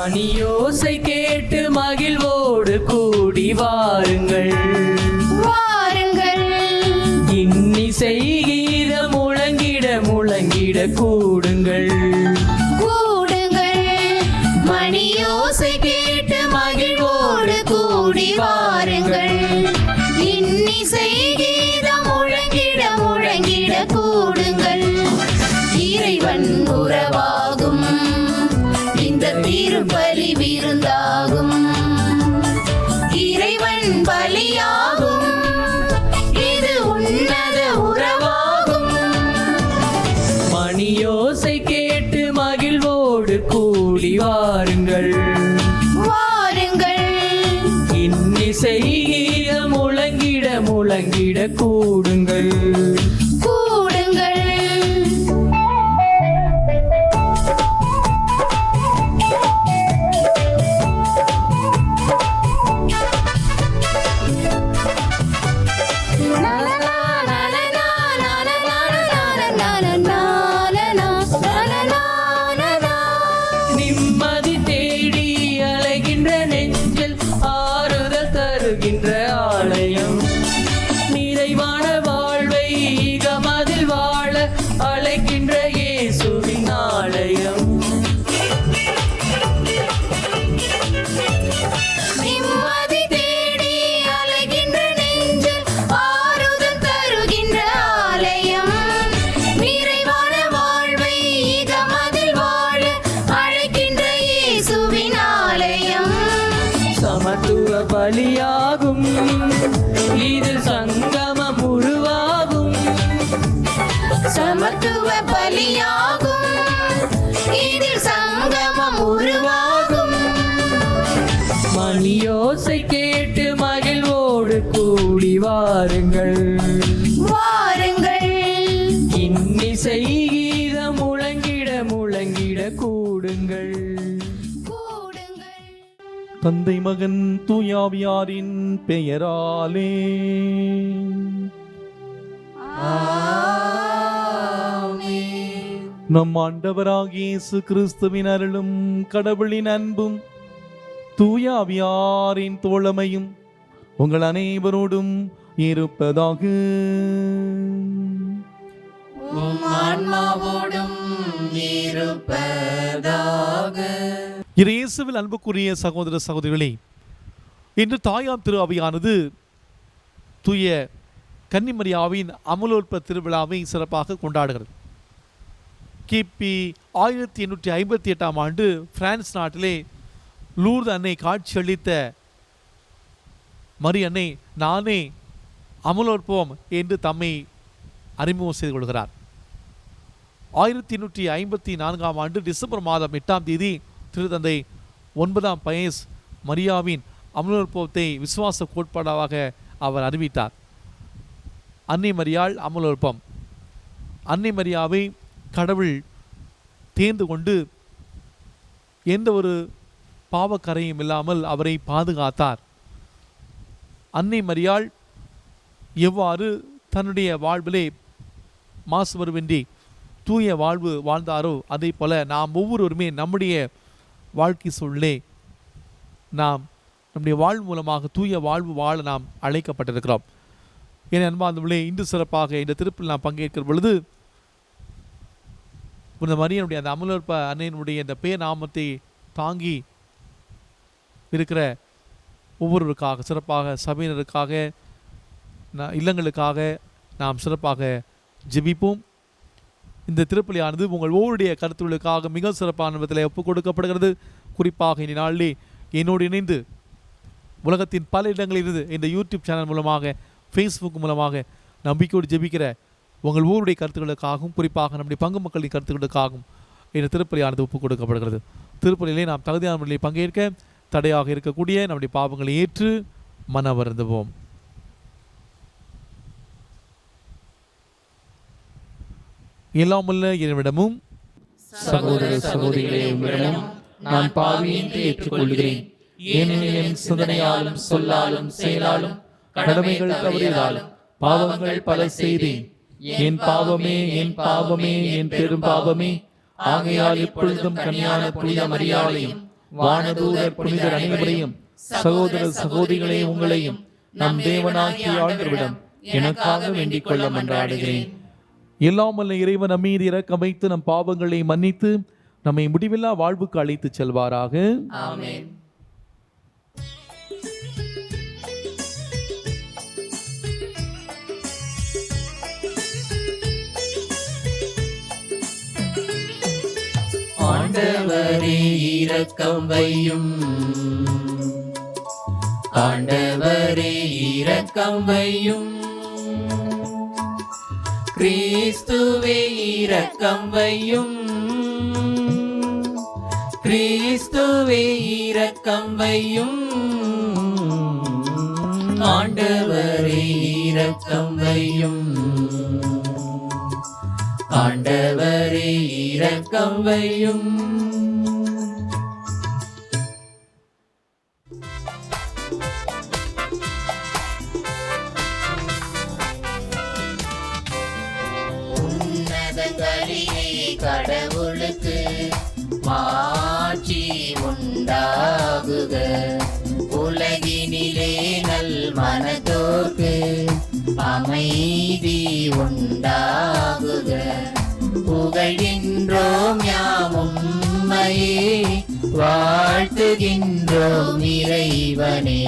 மணியோசை கேட்டு மகிழ்வோடு கூடி வாருங்கள் வாருங்கள். இன்னிசை கீதம் முழங்கிட முழங்கிட கூடுங்கள் கூடுங்கள். மணியோசை கேட்டு மகிழ்வோடு கூடி வாருங்கள். இன்னிசை கீதம் முழங்கிட முழங்கிட கூடுங்கள். இறைவன் உறவாகும் இந்த திருப்பலி விருந்தாகும். இறைவன் பலியாகும் இது உன்னத உறவாகும். மணியோசை கேட்டு மகிழ்வோடு கூடி வாருங்கள் வாருங்கள். இன்னிசை கீதம் முழங்கிட முழங்கிட கூடுங்கள் கூடுங்கள். நிம்மதி தேடி அலைகின்ற நெஞ்சில் ஆறுதல் தருகின்ற ஆலயம். நிறைவான வாழ்வை இகமதில் வாழ அழைக்கின்ற இயேசுவின் ஆலயம். நிம்மதி தேடி அலைகின்ற நெஞ்சில் ஆறுதல் தருகின்ற ஆலயம். நிறைவான வாழ்வை இகமதில் வாழ அழைக்கின்ற இயேசுவின் ஆலயம். சமத்துவ பலியாகும் இதில் சங்கமம் உருவாகும். சமத்துவ பலியாகும் இதில் சங்கமம் உருவாகும். மணியோசை கேட்டு மகிழ்வோடு கூடி வாருங்கள் வாருங்கள். இன்னிசை கீதம் முழங்கிட முழங்கிட கூடுங்கள். கூடுங்கள். தந்தை மகன் தூயாவியாரின் பெயராலே நம் ஆண்டவராகிய இயேசு கிறிஸ்துவின் அருளும் கடவுளின் அன்பும் தூயாவியாரின் தோழமையும் உங்கள் அனைவரோடும் இருப்பதாக. ஆன்மாவோடும் இருப்பதாக. இயேசுவில் அன்புக்குரிய சகோதர சகோதரிகளே, இன்று தாயாம் திரு அவையானது தூய கன்னிமரியாவின் அமலோற்ப திருவிழாவை சிறப்பாக கொண்டாடுகிறது. கிபி 1858 ஆண்டு பிரான்ஸ் நாட்டிலே லூர்து அன்னை காட்சியளித்த மரி அன்னை நானே அமலோற்போம் என்று தம்மை அறிமுகம் செய்து கொள்கிறார். 1854 ஆண்டு டிசம்பர் மாதம் 8ஆம் தேதி திருத்தந்தை 9ஆம் பயஸ் மரியாவின் அமலோற்பவத்தை விசுவாச கோட்பாடாக அவர் அறிவித்தார். அன்னை மரியாள் அமலோற்பம். அன்னை மரியாவை கடவுள் தேர்ந்து கொண்டு எந்த ஒரு பாவக்கரையும் இல்லாமல் அவரை பாதுகாத்தார். அன்னை மரியாள் எவ்வாறு தன்னுடைய வாழ்விலே மாசுபருவின்றி தூய வாழ்வு வாழ்ந்தாரோ அதே போல நாம் ஒவ்வொருவருமே நம்முடைய வாழ்க்கை சூழலே நாம் நம்முடைய வாழ்வு மூலமாக தூய வாழ்வு வாழ நாம் அழைக்கப்பட்டிருக்கிறோம். என் அன்பார்ந்தவர்களே, இன்று சிறப்பாக இந்த திருப்பில் நாம் பங்கேற்கிற பொழுது இந்த மரியனுடைய அந்த அமலோற்ப அன்னையினுடைய இந்த பேர் நாமத்தை தாங்கி இருக்கிற ஒவ்வொருவருக்காக சிறப்பாக சபையினருக்காக இல்லங்களுக்காக நாம் சிறப்பாக ஜெபிப்போம். இந்த திருப்பலியானது உங்கள் ஒவ்வொருடைய கருத்துக்களுக்காக மிக சிறப்பான விதத்தில் ஒப்புக் கொடுக்கப்படுகிறது. குறிப்பாக இந்த நாளிலே என்னோடு இணைந்து உலகத்தின் பல இடங்களிலிருந்து இந்த யூடியூப் சேனல் மூலமாக ஃபேஸ்புக் மூலமாக நம்பிக்கையோடு ஜெபிக்கிற உங்கள் ஊருடைய கருத்துக்களுக்காகவும் குறிப்பாக நம்முடைய பங்கு மக்களின் கருத்துக்களுக்காகவும் இந்த திருப்பலியானது ஒப்புக் கொடுக்கப்படுகிறது. திருப்பலியிலே நாம் தகுதியான முறையில் பங்கேற்க தடையாக இருக்கக்கூடிய நம்முடைய பாவங்களை ஏற்று மன வருந்துவோம். எல்லாமல்ல இறைவனிடமும் சகோதர சகோதரிகளே, உங்களிடம் நான் பாவி என்று ஏற்றுக்கொள்கிறேன். ஏனெனில் என் சிந்தனையாலும் சொல்லாலும் செயலாலும் கடமைகள் தவறியதாலும் பாவங்கள் பல செய்தேன். என் பாவமே, என் பாவமே, என் பெரும் பாவமே. ஆகையால் இப்பொழுதும் கன்னியான புனித மரியாளையும் வானதூதர் புனிதர் அனைவரையும் சகோதர சகோதரிகளே உங்களையும் நம் தேவனாகிய ஆண்டவரிடம் எனக்காக வேண்டிக் கொள்ள மன்றாடுகிறேன். எல்லாம் வல்ல இறைவன் நம் மீது இரக்கம் வைத்து நம் பாவங்களை மன்னித்து நம்மை முடிவில்லா வாழ்வுக்கு அழைத்து செல்வாராக. ஆமென். ஆண்டவரே இரக்கம் வையும், ஆண்டவரே இரக்கம் வையும், கிறிஸ்துவே இரக்கம் வையும், கிறிஸ்துவே இரக்கம் வையும், ஆண்டவரே இரக்கம் வையும், ஆண்டவரே இரக்கம் வையும். உன்னதங்களிலே கடவுளுக்கு மாட்சி உண்டாகுக. உலகினிலே நல் மனத்தோர்க்கு அமைதி உண்டாகுக. புகழ்கின்றோம் யாம் உம்மையே, வாழ்த்துகின்றோம் இறைவனே.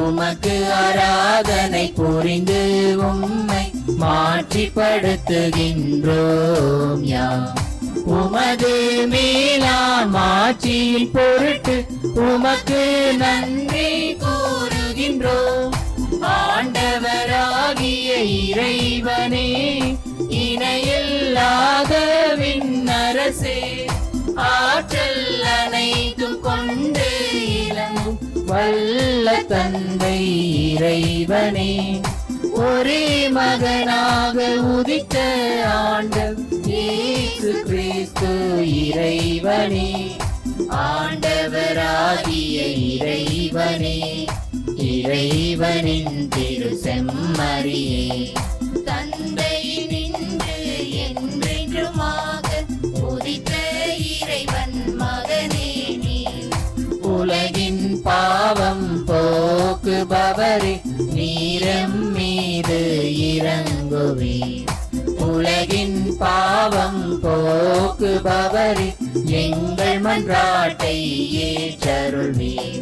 உமக்கு ஆராதனை புரிந்து உம்மை மாற்றிப்படுத்துகின்றோம் யாம். உமது மேலாம் ஆட்சியின் பொருட்டு உமக்கு நன்றி கூறுகின்றோம். ஆண்டவராகிய இறைவனே, இணையில்லாத விண்ணரசே, ஆற்றல் அனைத்தும் கொண்டு இலங்கும் வல்ல தந்தை இறைவனே, ஒரே மகனாக உதித்த ஆண்டவர் இயேசு கிறிஸ்து இறைவனே, ஆண்டவராகிய இறைவனே, இறைவனின் திரு செம்மறியே, தந்தையினின்று என்றென்றுமாக உதித்த இறைவன் மகனே நீ. உலகின் பாவம் போக்குபவரே, நீரம் மீது இறங்குவீர். உலகின் பாவம் போக்குபவரே, எங்கள் மன்றாட்டை ஏற்றருள்வீர்.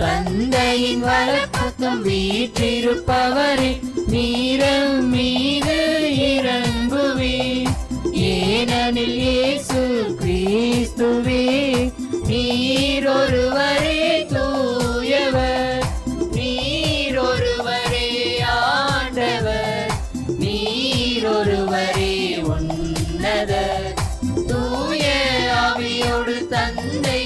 தந்தையின் வலப்பக்கம் வீற்றிருப்பவரே, நீரம் மீது இறங்குவீர். ஏனெனில் இயேசு கிறிஸ்துவே, நீர் ஒருவரே தூயவர், நீர் ஒருவரே ஆண்டவர், நீர் ஒருவரே உன்னதர். தூய ஆவியோடு தந்தை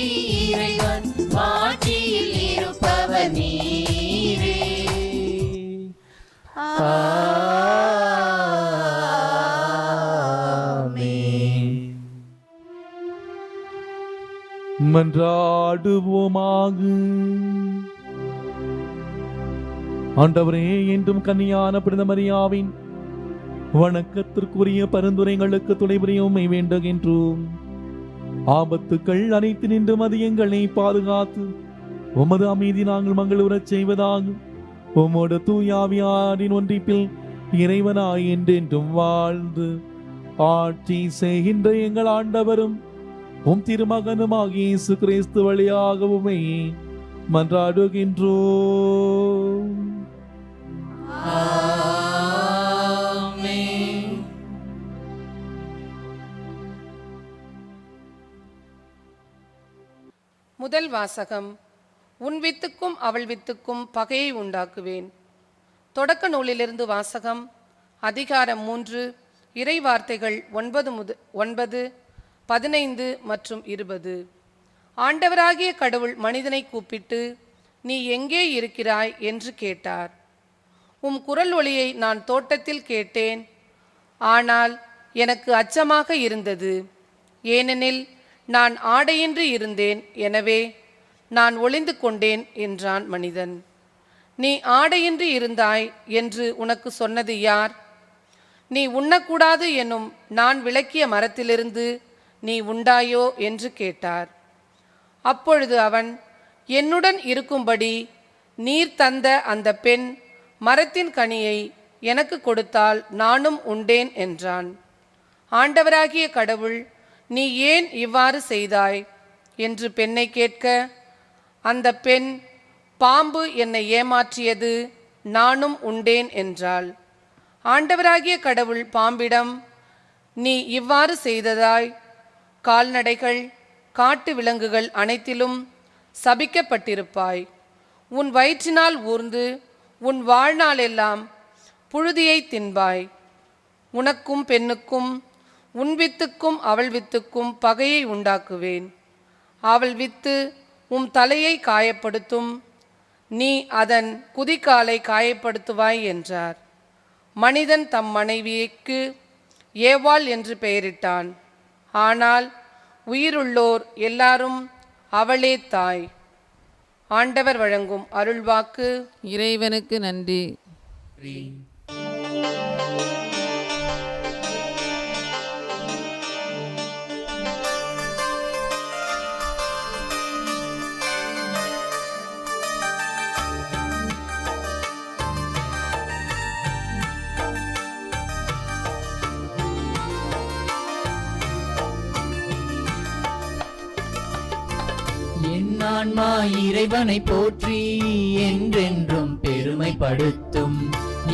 இறைவன் மாட்சியில் இருப்பவர் நீரே. ஆமென். மன்றாடுவோமாக. ஆண்டவரே, என்றும் கன்னியான புனித மரியாவின் வணக்கத்திற்குரிய பரிந்துரைகளுக்கு துணை புரிய உம்மை வேண்டுகின்றோம். ஆபத்துக்கள் அனைத்து நின்று மதியங்களை பாதுகாத்து உமது அமைதி நாங்கள் மங்களூரச் செய்வதாக உமோடு தூயாவியாரின் ஒன்றிப்பில் இறைவனாய் என்றென்றும் வாழ்ந்து ஆட்சி செய்கின்ற எங்கள் ஆண்டவரும் உம் திருமகனுமாகிய இயேசு கிறிஸ்து வழியாக உம்மை மன்றாடுகின்றோம். ஆமென். முதல் வாசகம். உன் வித்துக்கும் அவள் வித்துக்கும் பகையை உண்டாக்குவேன். தொடக்க நூலிலிருந்து வாசகம். அதிகாரம் 3, இறை வார்த்தைகள் 9, 15 மற்றும் 20. ஆண்டவராகிய கடவுள் மனிதனை கூப்பிட்டு, நீ எங்கே இருக்கிறாய் என்று கேட்டார். உம் குரல் ஒலியை நான் தோட்டத்தில் கேட்டேன், ஆனால் எனக்கு அச்சமாக இருந்தது, ஏனெனில் நான் ஆடையின்றி இருந்தேன், எனவே நான் ஒளிந்து கொண்டேன் என்றான் மனிதன். நீ ஆடையின்றி இருந்தாய் என்று உனக்கு சொன்னது யார்? நீ உண்ணக்கூடாது என்னும் நான் விலக்கிய மரத்திலிருந்து நீ உண்டாயோ என்று கேட்டார். அப்பொழுது அவன், என்னுடன் இருக்கும்படி நீர் தந்த அந்த பெண் மரத்தின் கனியை எனக்கு கொடுத்தால் நானும் உண்டேன் என்றான். ஆண்டவராகிய கடவுள், நீ ஏன் இவ்வாறு செய்தாய் என்று பெண்ணை கேட்க, அந்த பெண், பாம்பு என்னை ஏமாற்றியது, நானும் உண்டேன் என்றாள். ஆண்டவராகிய கடவுள் பாம்பிடம், நீ இவ்வாறு செய்ததாய் கால்நடைகள் காட்டு விலங்குகள் அனைத்திலும் சபிக்கப்பட்டிருப்பாய். உன் வயிற்றினால் ஊர்ந்து உன் வாழ்நாளெல்லாம் புழுதியை தின்பாய். உனக்கும் பெண்ணுக்கும் உன் வித்துக்கும் அவள் வித்துக்கும் பகையை உண்டாக்குவேன். அவள் வித்து உம் தலையை காயப்படுத்தும், நீ அதன் குதிகாலை காயப்படுத்துவாய் என்றார். மனிதன் தம் மனைவிக்கு ஏவாள் என்று பெயரிட்டான். ஆனால் உயிருள்ளோர் எல்லாரும் அவளே தாய். ஆண்டவர் வழங்கும் அருள்வாக்கு. இறைவனுக்கு நன்றி. என் ஆன்மா இறைவனை போற்றி என்றென்றும் பெருமைப்படுத்தும்.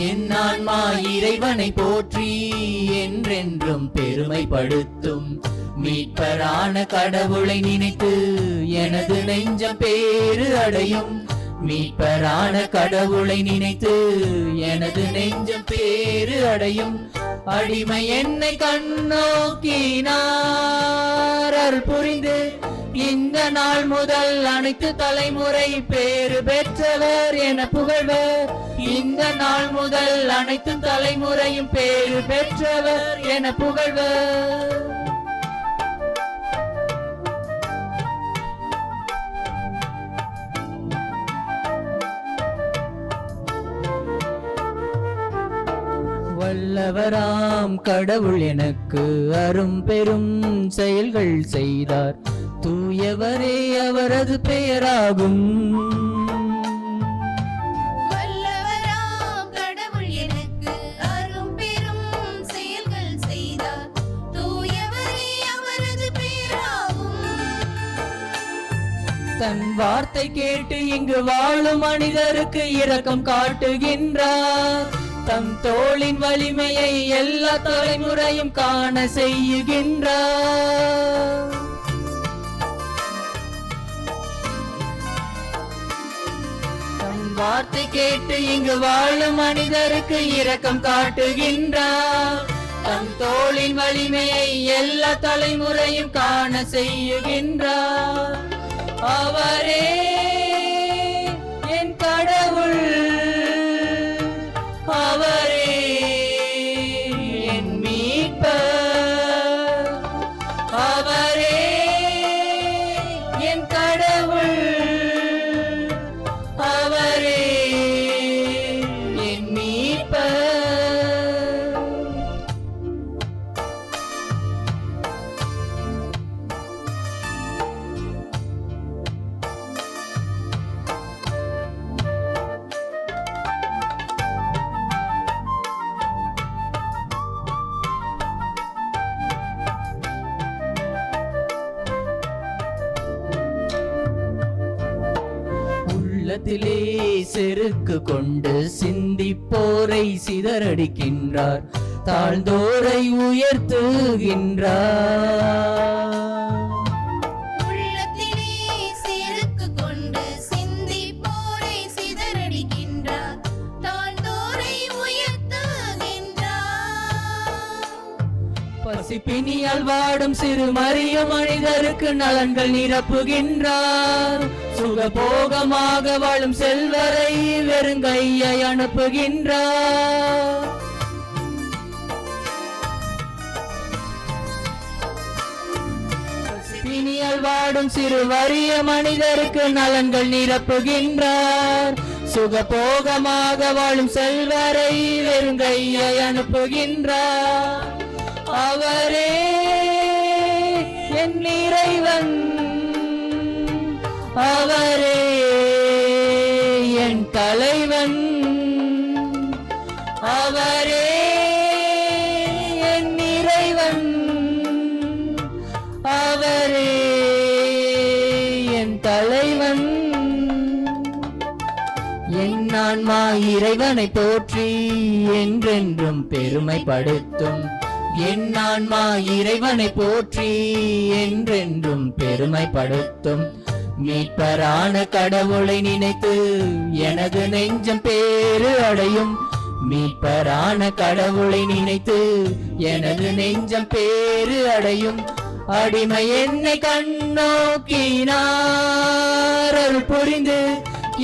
என் ஆன்மா இறைவனை போற்றி என்றென்றும் பெருமைப்படுத்தும். மீட்பரான கடவுளை நினைத்து எனது நெஞ்சம் பேறு அடையும். மீட்பரான கடவுளை நினைத்து எனது நெஞ்சம் பேறு அடையும். அடிமை என்னை கண்ணோக்கினார், அருள் புரிந்து இந்த நாள் முதல் அனைத்து தலைமுறை பேறு பெற்றவர் என புகழ்வர். இந்த நாள் முதல் அனைத்து தலைமுறையும் பேறு பெற்றவர் என புகழ்வர். வல்லவராம் கடவுள் எனக்கு அரும் பெரும் செயல்கள் செய்தார். தூயவரே அவரது பெயராகும். வல்லவராம் கடவுள் எனக்கு அரும் பெரும் செயல்கள் செய்தார். தூயவரே அவரது பெயராகும். தன் வார்த்தை கேட்டு இங்கு வாழும் மனிதருக்கு இரக்கம் காட்டுகின்றார். தம் தோளின் வலிமையை எல்லா தலைமுறையும் காண செய்யுகின்றார். வார்த்தை கேட்டு இங்கு வாழும் மனிதருக்கு இரக்கம் காட்டுகின்றார். தம் தோளின் வலிமையை எல்லா தலைமுறையும் காண செய்யுகின்றார். அவரே என் கடவுள், அவரே என் மீட்பர், அவரே என் கடவுள், அவரே என் மீட்பர். உள்ளத்திலே செருக்கு கொண்டு சிந்திப்போரை சிதறடிக்கின்றார். தாழ்ந்தோரை உயர்த்துகின்றார். உள்ளத்திலே செருக்கு கொண்டு சிந்திப்போரை சிதறடிக்கின்றார். தாழ்ந்தோரை உயர்த்துகின்றார். பசிப்பினியால் வாடும் சிறு மறிய மனிதருக்கு நலன்கள் நிரப்புகின்றார். சுகபோகமாக வாழும் செல்வரை வெறுங்கையை அனுப்புகின்றார். பசிப்பினியால் வாடும் சிறு வறிய மனிதருக்கு நலன்கள் நிரப்புகின்றார். சுகபோகமாக வாழும் செல்வரை வெறுங்கையை அனுப்புகின்றார். அவரே என் இறைவன், அவரே என் தலைவன், அவரே என் இறைவன், அவரே என் தலைவன். என் ஆன்மா இறைவனை போற்றி என்றென்றும் பெருமைப்படுத்தும். என் ஆன்மா இறைவனை போற்றி என்றென்றும் பெருமைப்படுத்தும். மீட்பரான கடவுளை நினைத்து எனது நெஞ்சம் பேறு அடையும். மீட்பரான கடவுளை நினைத்து எனது நெஞ்சம் பேறு அடையும். அடிமை என்னை கண்ணோக்கினார் அருள் புரிந்து,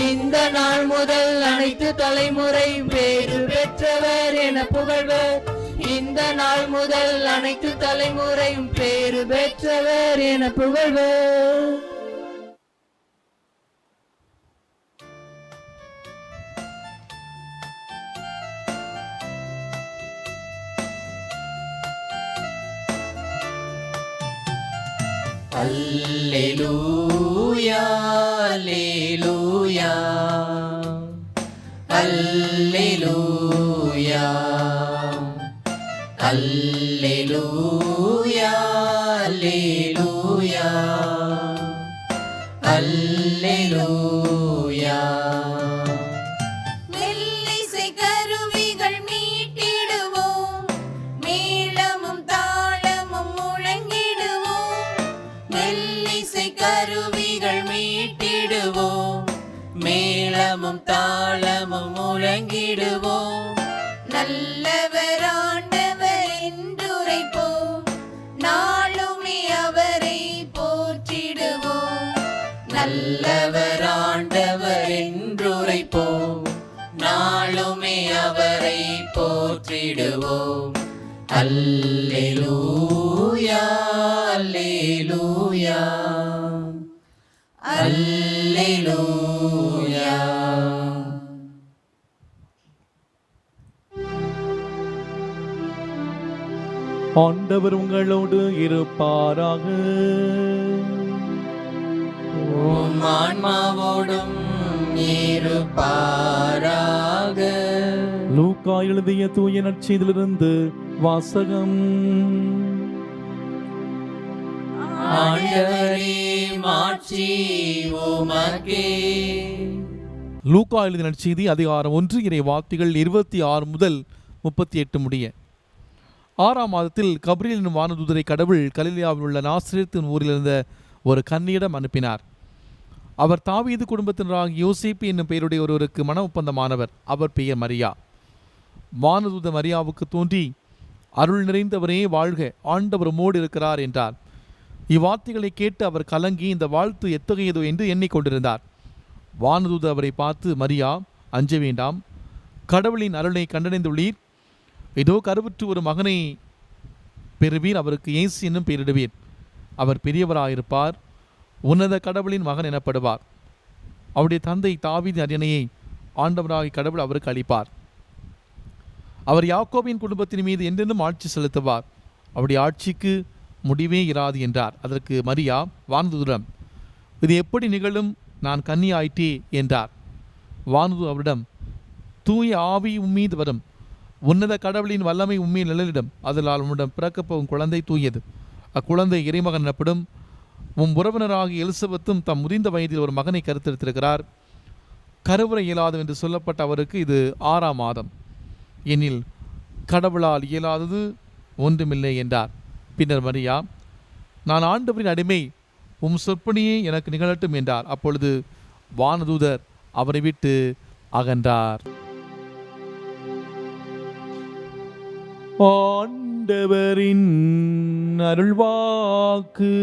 இந்த நாள் முதல் அனைத்து தலைமுறை பேறு பெற்றவர் என புகழ்வர். இந்த நாள் முதல் அனைத்து தலைமுறையும் பேறு பெற்றவர் என புகழ்வர். அல்லேலூயா அல்லேலூயா அல்லேலூயா அல்லேலூயா அல்லேலூயா அல்லேலூயா. மெல்லிசை கருவிகள் மீட்டிடுவோம், மேளமும் தாளமும் முழங்கிடுவோம். மெல்லிசை கருவிகள் மீட்டிடுவோம், மேளமும் தாளமும் முழங்கிடுவோம். நல்லவர் ஆண்டவர் என்றுரைப்போம், நாளுமே அவரை போற்றிடுவோம். நல்லவர் ஆண்டவர் என்றுரைப்போம், நாளுமே அவரை போற்றிடுவோம். அல்லேலூயா அல்லேலூயா அல்லேலூயா. ஆண்டவர் உங்களோடு இருப்பாராக. உம் ஆன்மாவோடும் இருப்பாராக. லூக்கா எழுதிய தூய நற்செய்தியிலிருந்து வாசகம். ஆண்டவரே மாட்சி உமக்கே. லூக்கா எழுதிய நற்செய்தி அதிகாரம் 1 இறை வார்த்தைகள் 26 முதல் 38 முடிய. 6ஆம் மாதத்தில் கப்ரியேல் என்னும் வானதூதரை கடவுள் கலிலேயாவில் உள்ள நாசரேத்து ஊரில் இருந்த ஒரு கன்னியிடம் அனுப்பினார். அவர் தாவீது குடும்பத்தினராகிய யோசேப்பு என்னும் பெயருடைய ஒருவருக்கு மன ஒப்பந்தமானவர். அவர் பெயர் மரியா. வானதூத மரியாவுக்கு தோன்றி, அருள் நிறைந்தவரே வாழ்க, ஆண்டவர் உம்மோடு இருக்கிறார் என்றார். இவ்வார்த்தைகளை கேட்டு அவர் கலங்கி இந்த வாழ்த்து எத்தகையதோ என்று எண்ணிக்கொண்டிருந்தார். வானதூத அவரை பார்த்து, மரியா, அஞ்ச வேண்டாம், கடவுளின் அருளை கண்டடைந்துள்ளீர். இதோ கருவுற்று ஒரு மகனை பெறுவீர், அவருக்கு இயேசு என்னும் பெயரிடுவீர். அவர் பெரியவராயிருப்பார், உன்னத கடவுளின் மகன் எனப்படுவார். அவருடைய தந்தை தாவீது அரியணையை ஆண்டவராகிய கடவுள் அவருக்கு அளிப்பார். அவர் யாக்கோபின் குடும்பத்தின் மீது என்றென்றும் ஆட்சி செலுத்துவார், அவருடைய ஆட்சிக்கு முடிவே இராது என்றார். அதற்கு மரியா வானதூதரிடம், இது எப்படி நிகழும், நான் கன்னி ஆயிற்றே என்றார். வானதூதர் அவரிடம், தூய ஆவி உம்மீது வரும், உன்னத கடவுளின் வல்லமை உண்மையில் நிழலிடும், அதனால் உன்னிடம் பிறக்கப்போகும் குழந்தை தூயது, அக்குழந்தை இறைமகன் எனப்படும். உம் உறவினராகிய எலிசபெத்தும் தம் முதிர்ந்த வயதில் ஒரு மகனை கருத்தெடுத்திருக்கிறார். கருவுரை இயலாது என்று சொல்லப்பட்ட அவருக்கு இது 6ஆம் மாதம். எனில் கடவுளால் இயலாதது ஒன்றுமில்லை என்றார். பின்னர் மரியா, நான் ஆண்டவரின் அடிமை, உம் சொற்படியே எனக்கு நிகழட்டும் என்றார். அப்பொழுது வானதூதர் அவரை விட்டு அகன்றார். ஆண்டவரின் அருள்வாக்கு.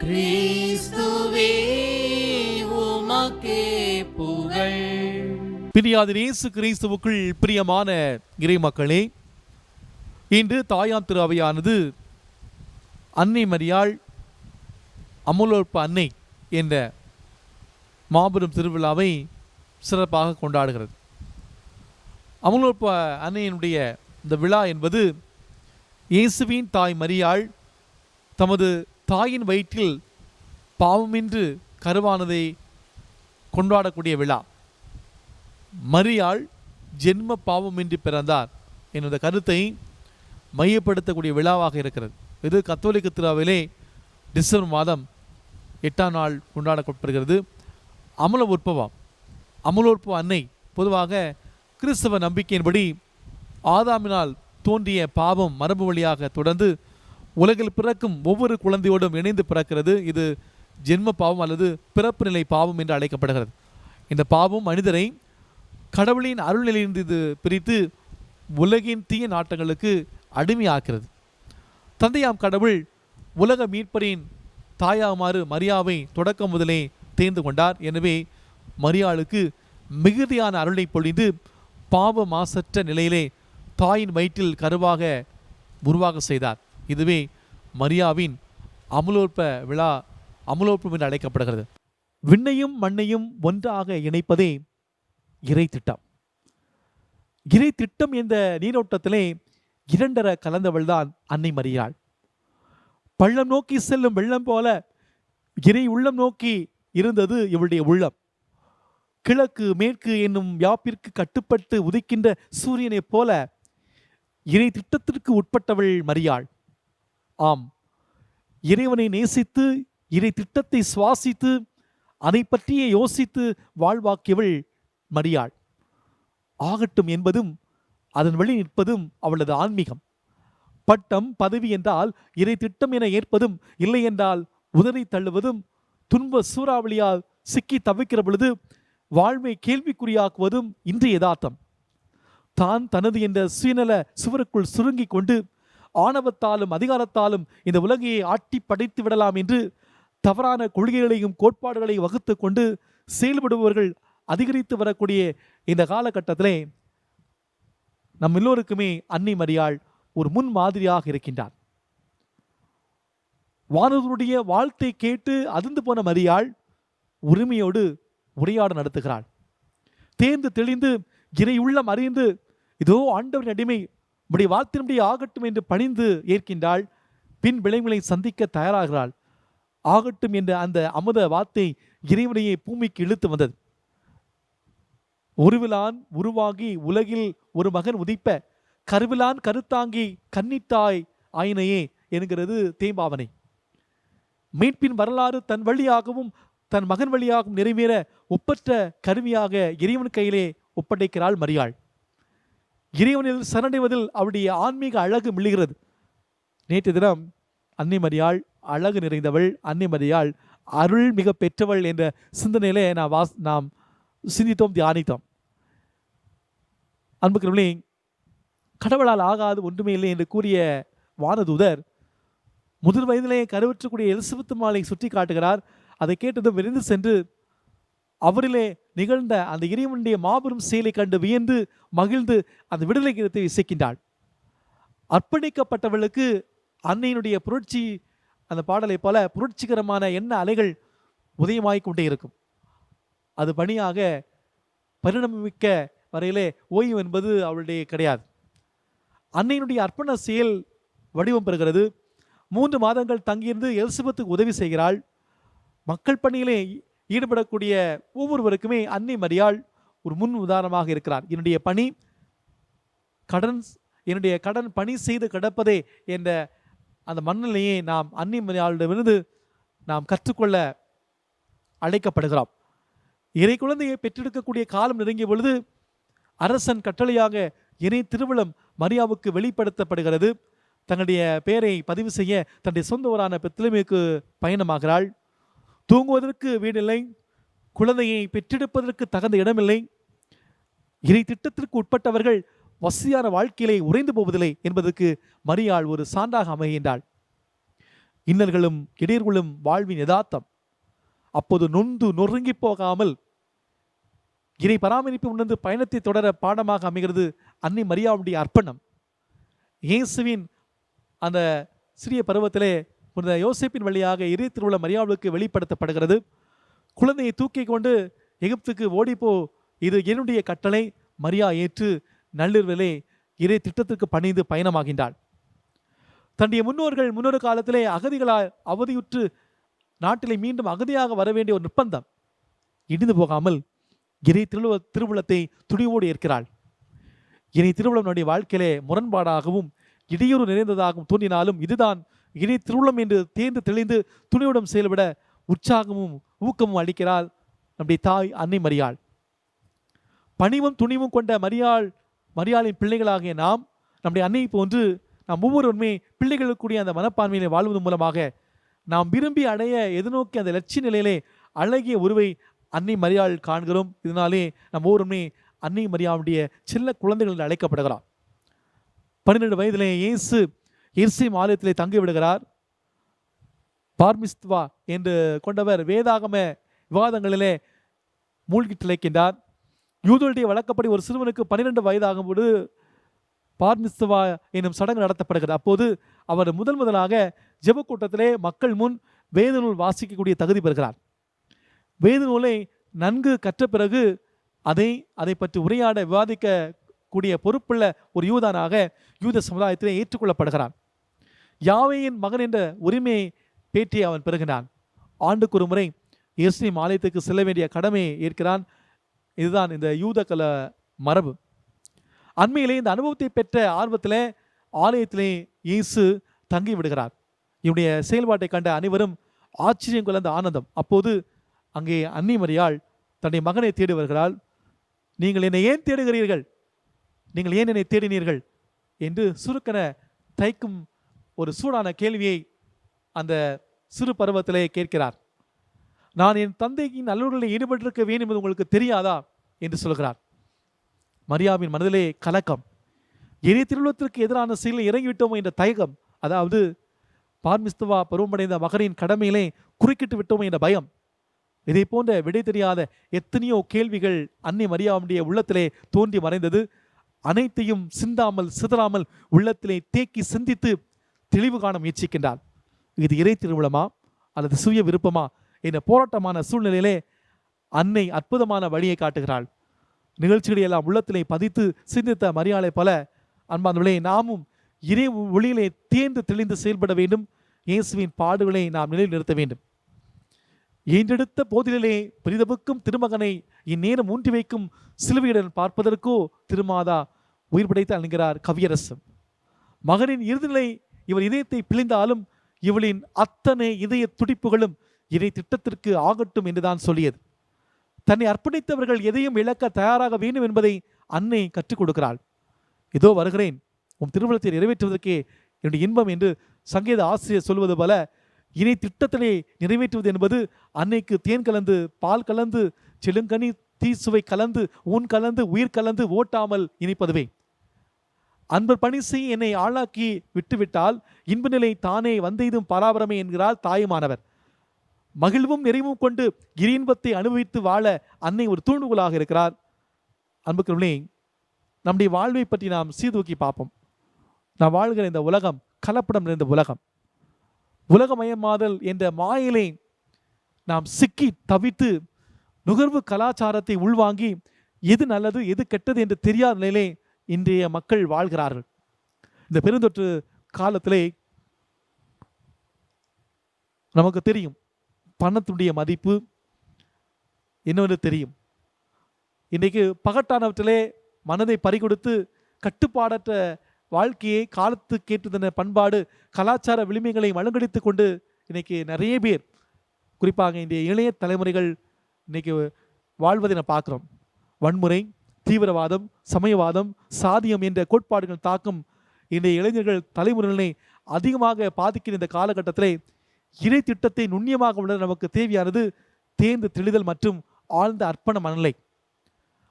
கிறிஸ்துவே உமக்கே புகழ். பிரியாதின் இயேசு கிறிஸ்துவுக்குள் பிரியமான இறைமக்களே, இன்று தாயாம் திரு அவையானது அன்னை மரியாள் அமுலோற்ப அன்னை என்ற மாபெரும் திருவிழாவை சிறப்பாக கொண்டாடுகிறது. அமுலோற்ப அன்னையினுடைய இந்த விழா என்பது இயேசுவின் தாய் மரியாள் தமது தாயின் வயிற்றில் பாவமின்று கருவானதை கொண்டாடக்கூடிய விழா. மரியாள் ஜென்ம பாவமின்றி பிறந்தார் என்ற கருத்தை மையப்படுத்தக்கூடிய விழாவாக இருக்கிறது. இது கத்தோலிக்க திருவிழாவிலே டிசம்பர் மாதம் 8ஆம் நாள் கொண்டாடப்படுகிறது. அமல உற்பவம், அமலோற்பவ அன்னை பொதுவாக கிறிஸ்தவ நம்பிக்கையின்படி ஆதாமினால் தோன்றிய பாவம் மரபு வழியாக தொடர்ந்து உலகில் பிறக்கும் ஒவ்வொரு குழந்தையோடும் இணைந்து பிறக்கிறது. இது ஜென்ம பாவம் அல்லது பிறப்பு நிலை பாவம் என்று அழைக்கப்படுகிறது. இந்த பாவம் மனிதரை கடவுளின் அருள்நிலையிலிருந்து இது பிரித்து உலகின் தீய நாட்டங்களுக்கு அடிமையாக்கிறது. தந்தையாம் கடவுள் உலக மீட்பரின் தாயாமாறு மரியாவை தொடக்கம் முதலே தேர்ந்து கொண்டார். எனவே மரியாளுக்கு மிகுதியான அருளை பொழிந்து பாவ மாசற்ற நிலையிலே தாயின் வயிற்றில் கருவாக உருவாக செய்தார். இதுவே மரியாவின் அமலோற்ப விழா, அமலோற்பம் என்று அழைக்கப்படுகிறது. விண்ணையும் மண்ணையும் ஒன்றாக இணைப்பதே இறை திட்டம். இறை திட்டம் என்ற நீரோட்டத்திலே இரண்டர கலந்தவள்தான் அன்னை மரியாள். பள்ளம் நோக்கி செல்லும் வெள்ளம் போல இறை உள்ளம் நோக்கி இருந்தது இவளுடைய உள்ளம். கிழக்கு மேற்கு என்னும் யாப்பிற்கு கட்டுப்பட்டு உதிக்கின்ற சூரியனைப் போல இறை திட்டத்திற்கு உட்பட்டவள் மரியாள். ஆம், இறைவனை நேசித்து இறை திட்டத்தை சுவாசித்து அதை பற்றியே யோசித்து வாழ்வாக்கியவள் மரியாள். ஆகட்டும் என்பதும் அதன் வழி நிற்பதும் அவளது ஆன்மீகம். பட்டம் பதவி என்றால் இறை திட்டம் என ஏற்பதும், இல்லை என்றால் உதறி தள்ளுவதும், துன்ப சூறாவளியால் சிக்கி தவிக்கிற பொழுது வாழ்வை கேள்விக்குறியாக்குவதும் இன்றைய யதார்த்தம். தான் தனது என்ற சுயநல சுவருக்குள் சுருங்கி கொண்டு ஆணவத்தாலும் அதிகாரத்தாலும் இந்த உலகையை ஆட்டி படைத்து விடலாம் என்று தவறான கொள்கைகளையும் கோட்பாடுகளையும் வகுத்து கொண்டு செயல்படுபவர்கள் அதிகரித்து வரக்கூடிய இந்த காலகட்டத்திலே நம் எல்லோருக்குமே அன்னை மரியாள் ஒரு முன் மாதிரியாக இருக்கின்றார். வானவருடைய வாழ்த்தை கேட்டு அதிர்ந்து போன மரியாள் உரிமையோடு உரையாட நடத்துகிறாள். தேர்ந்து தெளிந்து இறை உள்ளம் அறிந்து இதோ ஆண்டவரின் அடிமை உடைய வாழ்த்தினுடைய ஆகட்டும் என்று பணிந்து ஏற்கின்றாள். பின் விளைவுகளை சந்திக்க தயாராகிறாள். ஆகட்டும் என்ற அந்த அமுத வார்த்தை இறைவனையை பூமிக்கு இழுத்து வந்தது. ஒருவிலான் உருவாகி உலகில் ஒரு மகன் உதிப்ப கருவிலான் கருத்தாங்கி கன்னித்தாய் ஆயினையே என்கிறது தேம்பாவனை. மீட்பின் வரலாறு தன் வழியாகவும் தன் மகன் வழியாகவும் நிறைவேற ஒப்பற்ற கருவியாக இறைவன் கையிலே ஒப்படைக்கிறாள் மரியாள். இறைவனில் சரணடைவதில் அவருடைய ஆன்மீக அழகு மிளிகிறது. நேற்று தினம் அன்னை மரியாள் அழகு நிறைந்தவள், அன்னை மரியாள் அருள் மிக பெற்றவள் என்ற சிந்தனையிலே நாம் சிந்தித்தோம், தியானித்தோம். அன்புக்குரியவர்களே, கடவுளால் ஆகாது ஒன்றுமே இல்லை என்று கூறிய வானதூதர் முதல் வயதிலே கருவற்றக்கூடிய எலிசபெத் மாலை சுட்டி காட்டுகிறார். அதை கேட்டதும் விரைந்து சென்று அவரிலே நிகழ்ந்த அந்த இறைவனுடைய மாபெரும் செயலை கண்டு வியந்து மகிழ்ந்து அந்த விடுதலை கீதத்தை இசைக்கின்றாள். அர்ப்பணிக்கப்பட்டவளுக்கு அன்னையினுடைய புரட்சி, அந்த பாடலை போல புரட்சிகரமான எண்ண அலைகள் உதயமாகிக் கொண்டே இருக்கும். அது பணியாக பரிணமிக்க வரையிலே ஓய்வு என்பது அவளுடைய கிடையாது. அன்னையினுடைய அர்ப்பண செயல் வடிவம் பெறுகிறது. 3 மாதங்கள் தங்கியிருந்து எலிசபெத்துக்கு உதவி செய்கிறாள். மக்கள் பணியிலே ஈடுபடக்கூடிய ஒவ்வொருவருக்குமே அன்னை மரியாள் ஒரு முன் உதாரணமாக இருக்கிறார். என்னுடைய கடன் பணி செய்து கிடப்பதே என்ற அந்த மனநிலையை நாம் அன்னை மரியாளிடமிருந்து நாம் கற்றுக்கொள்ள அழைக்கப்படுகிறோம். இறை குழந்தையை பெற்றெடுக்கக்கூடிய காலம் நெருங்கிய பொழுது அரசன் கட்டளையாக இறை திருவிழம் மரியாவுக்கு வெளிப்படுத்தப்படுகிறது. தன்னுடைய பெயரை பதிவு செய்ய தன்னுடைய சொந்த ஊரான பெத்லகேமுக்கு பயணமாகிறாள். தூங்குவதற்கு வீடில்லை, குழந்தையை பெற்றெடுப்பதற்கு தகுந்த இடமில்லை. இறை திட்டத்திற்கு உட்பட்டவர்கள் வசதியான வாழ்க்கையிலே உறைந்து போவதில்லை என்பதற்கு மரியாள் ஒரு சான்றாக அமைகின்றாள். இன்னல்களும் இடையர்களும் வாழ்வின் யதார்த்தம். அப்போது நொந்து நொறுங்கி போகாமல் இறை பராமரிப்பு உணர்ந்து பயணத்தை தொடர பாடமாக அமைகிறது அன்னை மரியாவுடைய அர்ப்பணம். இயேசுவின் அந்த சிறிய பருவத்திலே புனித யோசேப்பின் வழியாக இறை திருவுள்ள மரியாவுக்கு வெளிப்படுத்தப்படுகிறது. குழந்தையை தூக்கி கொண்டு எகிப்துக்கு ஓடிப்போ, இது என்னுடைய கட்டளை. மரியா ஏற்று நள்ளிரவிலே இறை திட்டத்திற்கு பணிந்து பயணமாகின்றாள். தன்னுடைய முன்னோரு காலத்திலே அகதிகளால் அவதியுற்று நாட்டிலே மீண்டும் அகதியாக வர வேண்டிய ஒரு நிர்பந்தம். இடிந்து போகாமல் இறை திருவுளத்தை துணிவோடு ஏற்கிறாள். இறை திருவுளம் நம்முடைய வாழ்க்கையிலே முரண்பாடாகவும் இடையூறு நிறைந்ததாகவும் தோன்றினாலும் இதுதான் இறை திருவுளம் என்று தேர்ந்து தெளிந்து துணிவுடன் செயல்பட உற்சாகமும் ஊக்கமும் அளிக்கிறாள் நம்முடைய தாய் அன்னை மரியாள். பணிவும் துணிவும் கொண்ட மரியாளின் பிள்ளைகளாகிய நாம் நம்முடைய அன்னை போன்று நாம் ஒவ்வொருவருமே பிள்ளைகளுக்குரிய அந்த மனப்பான்மையிலே வாழ்வதன் மூலமாக நாம் விரும்பி அடைய எதிர்நோக்கி அந்த லட்சிய நிலையிலே அழகிய உருவை அன்னை மரியாள் காண்கிறோம். இதனாலே நம்ம ஒவ்வொருமே அன்னை மரியாளுடைய சின்ன குழந்தைகள் என்று அழைக்கப்படுகிறார். 12 வயதிலே இயேசு எருசலேம் ஆலயத்திலே தங்கி விடுகிறார். பார்மிஸ்துவா என்று கொண்டவர் வேதாகம விவாதங்களிலே மூழ்கி திளைக்கின்றார். யூதருடைய வழக்கப்படி ஒரு சிறுவனுக்கு 12 வயதாகும்போது பார்மிஸ்துவா என்னும் சடங்கு நடத்தப்படுகிறது. அப்போது அவர் முதலாக ஜெப கூட்டத்திலே மக்கள் முன் வேத நூல் வாசிக்கக்கூடிய தகுதி பெறுகிறார். வேத நூலை நன்கு கற்ற பிறகு அதை பற்றி உரையாட விவாதிக்கக்கூடிய பொறுப்புள்ள ஒரு யூதனாக யூத சமுதாயத்திலே ஏற்றுக்கொள்ளப்படுகிறான். யாவேயின் மகன் என்ற உரிமையை பேட்டி அவன் பெறுகிறான். ஆண்டுக்கு ஒரு முறை எருசலேம் ஆலயத்துக்கு செல்ல வேண்டிய கடமையை ஏற்கிறான். இதுதான் இந்த யூத கல மரபு. அண்மையிலே இந்த அனுபவத்தை பெற்ற ஆர்வத்திலே ஆலயத்திலே இயேசு தங்கி விடுகிறார். இவனுடைய செயல்பாட்டை கண்ட அனைவரும் ஆச்சரியம் கலந்த ஆனந்தம். அப்போது அங்கே அன்னை மரியாள் தன்னுடைய மகனை தேடி வருகிறாள். நீங்கள் என்னை ஏன் தேடுகிறீர்கள், நீங்கள் ஏன் என்னை தேடினீர்கள் என்று சுருக்கென தைக்கும் ஒரு சூடான கேள்வியை அந்த சிறு பருவத்திலே கேட்கிறார். நான் என் தந்தையின் அலுவல்களில் ஈடுபட்டிருக்க வேண்டும் என்பது உங்களுக்கு தெரியாதா என்று சொல்கிறார். மரியாவின் மனதிலே கலக்கம், இறை திருவுளத்திற்கு எதிரான செயலில் இறங்கிவிட்டோமோ என்ற தயக்கம், அதாவது பார்மிஸ்துவா பருவமடைந்த மகனின் கடமையிலே குறுக்கிட்டு விட்டோமோ என்ற பயம். இதை போன்ற விடை தெரியாத எத்தனையோ கேள்விகள் அன்னை மரியாவுடைய உள்ளத்திலே தோன்றி மறைந்தது. அனைத்தையும் சிந்தாமல் சிதறாமல் உள்ளத்திலே தேக்கி சிந்தித்து தெளிவு காண முயற்சிக்கின்றார். இது இறை திருவுளமா அல்லது சுய விருப்பமா என்ற போராட்டமான சூழ்நிலையிலே அன்னை அற்புதமான வழியை காட்டுகிறாள். நிகழ்ச்சிகளை எல்லாம் உள்ளத்திலே பதித்து சிந்தித்த மரியாளை போல அன்பானவர்களே, நாமும் இறை ஒளியிலே தேர்ந்து தெளிந்து செயல்பட வேண்டும். இயேசுவின் பாடுகளை நாம் நிலைநிறுத்த வேண்டும். ஈன்றெடுத்த போதிலே பிரிதவுக்கும் திருமகனை இந்நேரம் ஊன்றி வைக்கும் சிலுவையுடன் பார்ப்பதற்கோ திருமாதா உயிர் படைத்து அணுகிறார் கவியரசு. மகனின் இறுதிநிலை இவர் இதயத்தை பிழிந்தாலும் இவளின் அத்தனை இதய துடிப்புகளும் இறை திட்டத்திற்கு ஆகட்டும் என்றுதான் சொல்லியது. தன்னை அர்ப்பணித்தவர்கள் எதையும் இழக்க தயாராக வேண்டும் என்பதை அன்னை கற்றுக் கொடுக்கிறாள். இதோ வருகிறேன், உன் திருவுளத்தை நிறைவேற்றுவதற்கே என்னுடைய இன்பம் என்று சங்கீத ஆசிரியர் சொல்வது போல இணை திட்டத்திலே நிறைவேற்றுவது என்பது அன்னைக்கு தேன் கலந்து பால் கலந்து செழுங்கனி தீசுவை கலந்து ஊன் கலந்து உயிர் கலந்து ஓட்டாமல் இணைப்பதுவே. அன்பர் பணி செய் என்னை ஆளாக்கி விட்டுவிட்டால் இன்ப நிலை தானே வந்தெய்தும் பராபரமே என்கிறார் தாயுமானவர். மகிழ்வும் நிறைவும் கொண்டு இன்பத்தை அனுபவித்து வாழ அன்னை ஒரு தூண்டுகோலாக இருக்கிறார். அன்புக்குள்ளே நம்முடைய வாழ்வை பற்றி நாம் சீர்தூக்கி பார்ப்போம். நாம் வாழ்கிற இந்த உலகம் கலப்படம் நிறைந்த உலகம். உலகமயமாதல் என்ற மாயிலை நாம் சிக்கி தவித்து நுகர்வு கலாச்சாரத்தை உள்வாங்கி எது நல்லது எது கெட்டது என்று தெரியாத நிலையிலே இன்றைய மக்கள் வாழ்கிறார்கள். இந்த பெருந்தொற்று காலத்திலே நமக்கு தெரியும் பணத்துடைய மதிப்பு என்னவென்று தெரியும். இன்றைக்கு பகட்டானவற்றிலே மனதை பறிகொடுத்து கட்டுப்பாடற்ற வாழ்க்கையை காலத்துக்கு ஏற்றுதன பண்பாடு கலாச்சார விளிமைகளை வழங்கடித்து கொண்டு இன்னைக்கு நிறைய பேர், குறிப்பாக இன்றைய இளைய தலைமுறைகள் இன்னைக்கு வாழ்வதை நான் பார்க்குறோம். வன்முறை, தீவிரவாதம், சமயவாதம், சாதியம் என்ற கோட்பாடுகள் தாக்கம் இன்றைய இளைஞர்கள் தலைமுறைகளை அதிகமாக பாதிக்கிற இந்த காலகட்டத்திலே இறை திட்டத்தை நுண்ணியமாக உணர நமக்கு தேவையானது தேர்ந்து தெளிதல் மற்றும் ஆழ்ந்த அர்ப்பண மனநிலை.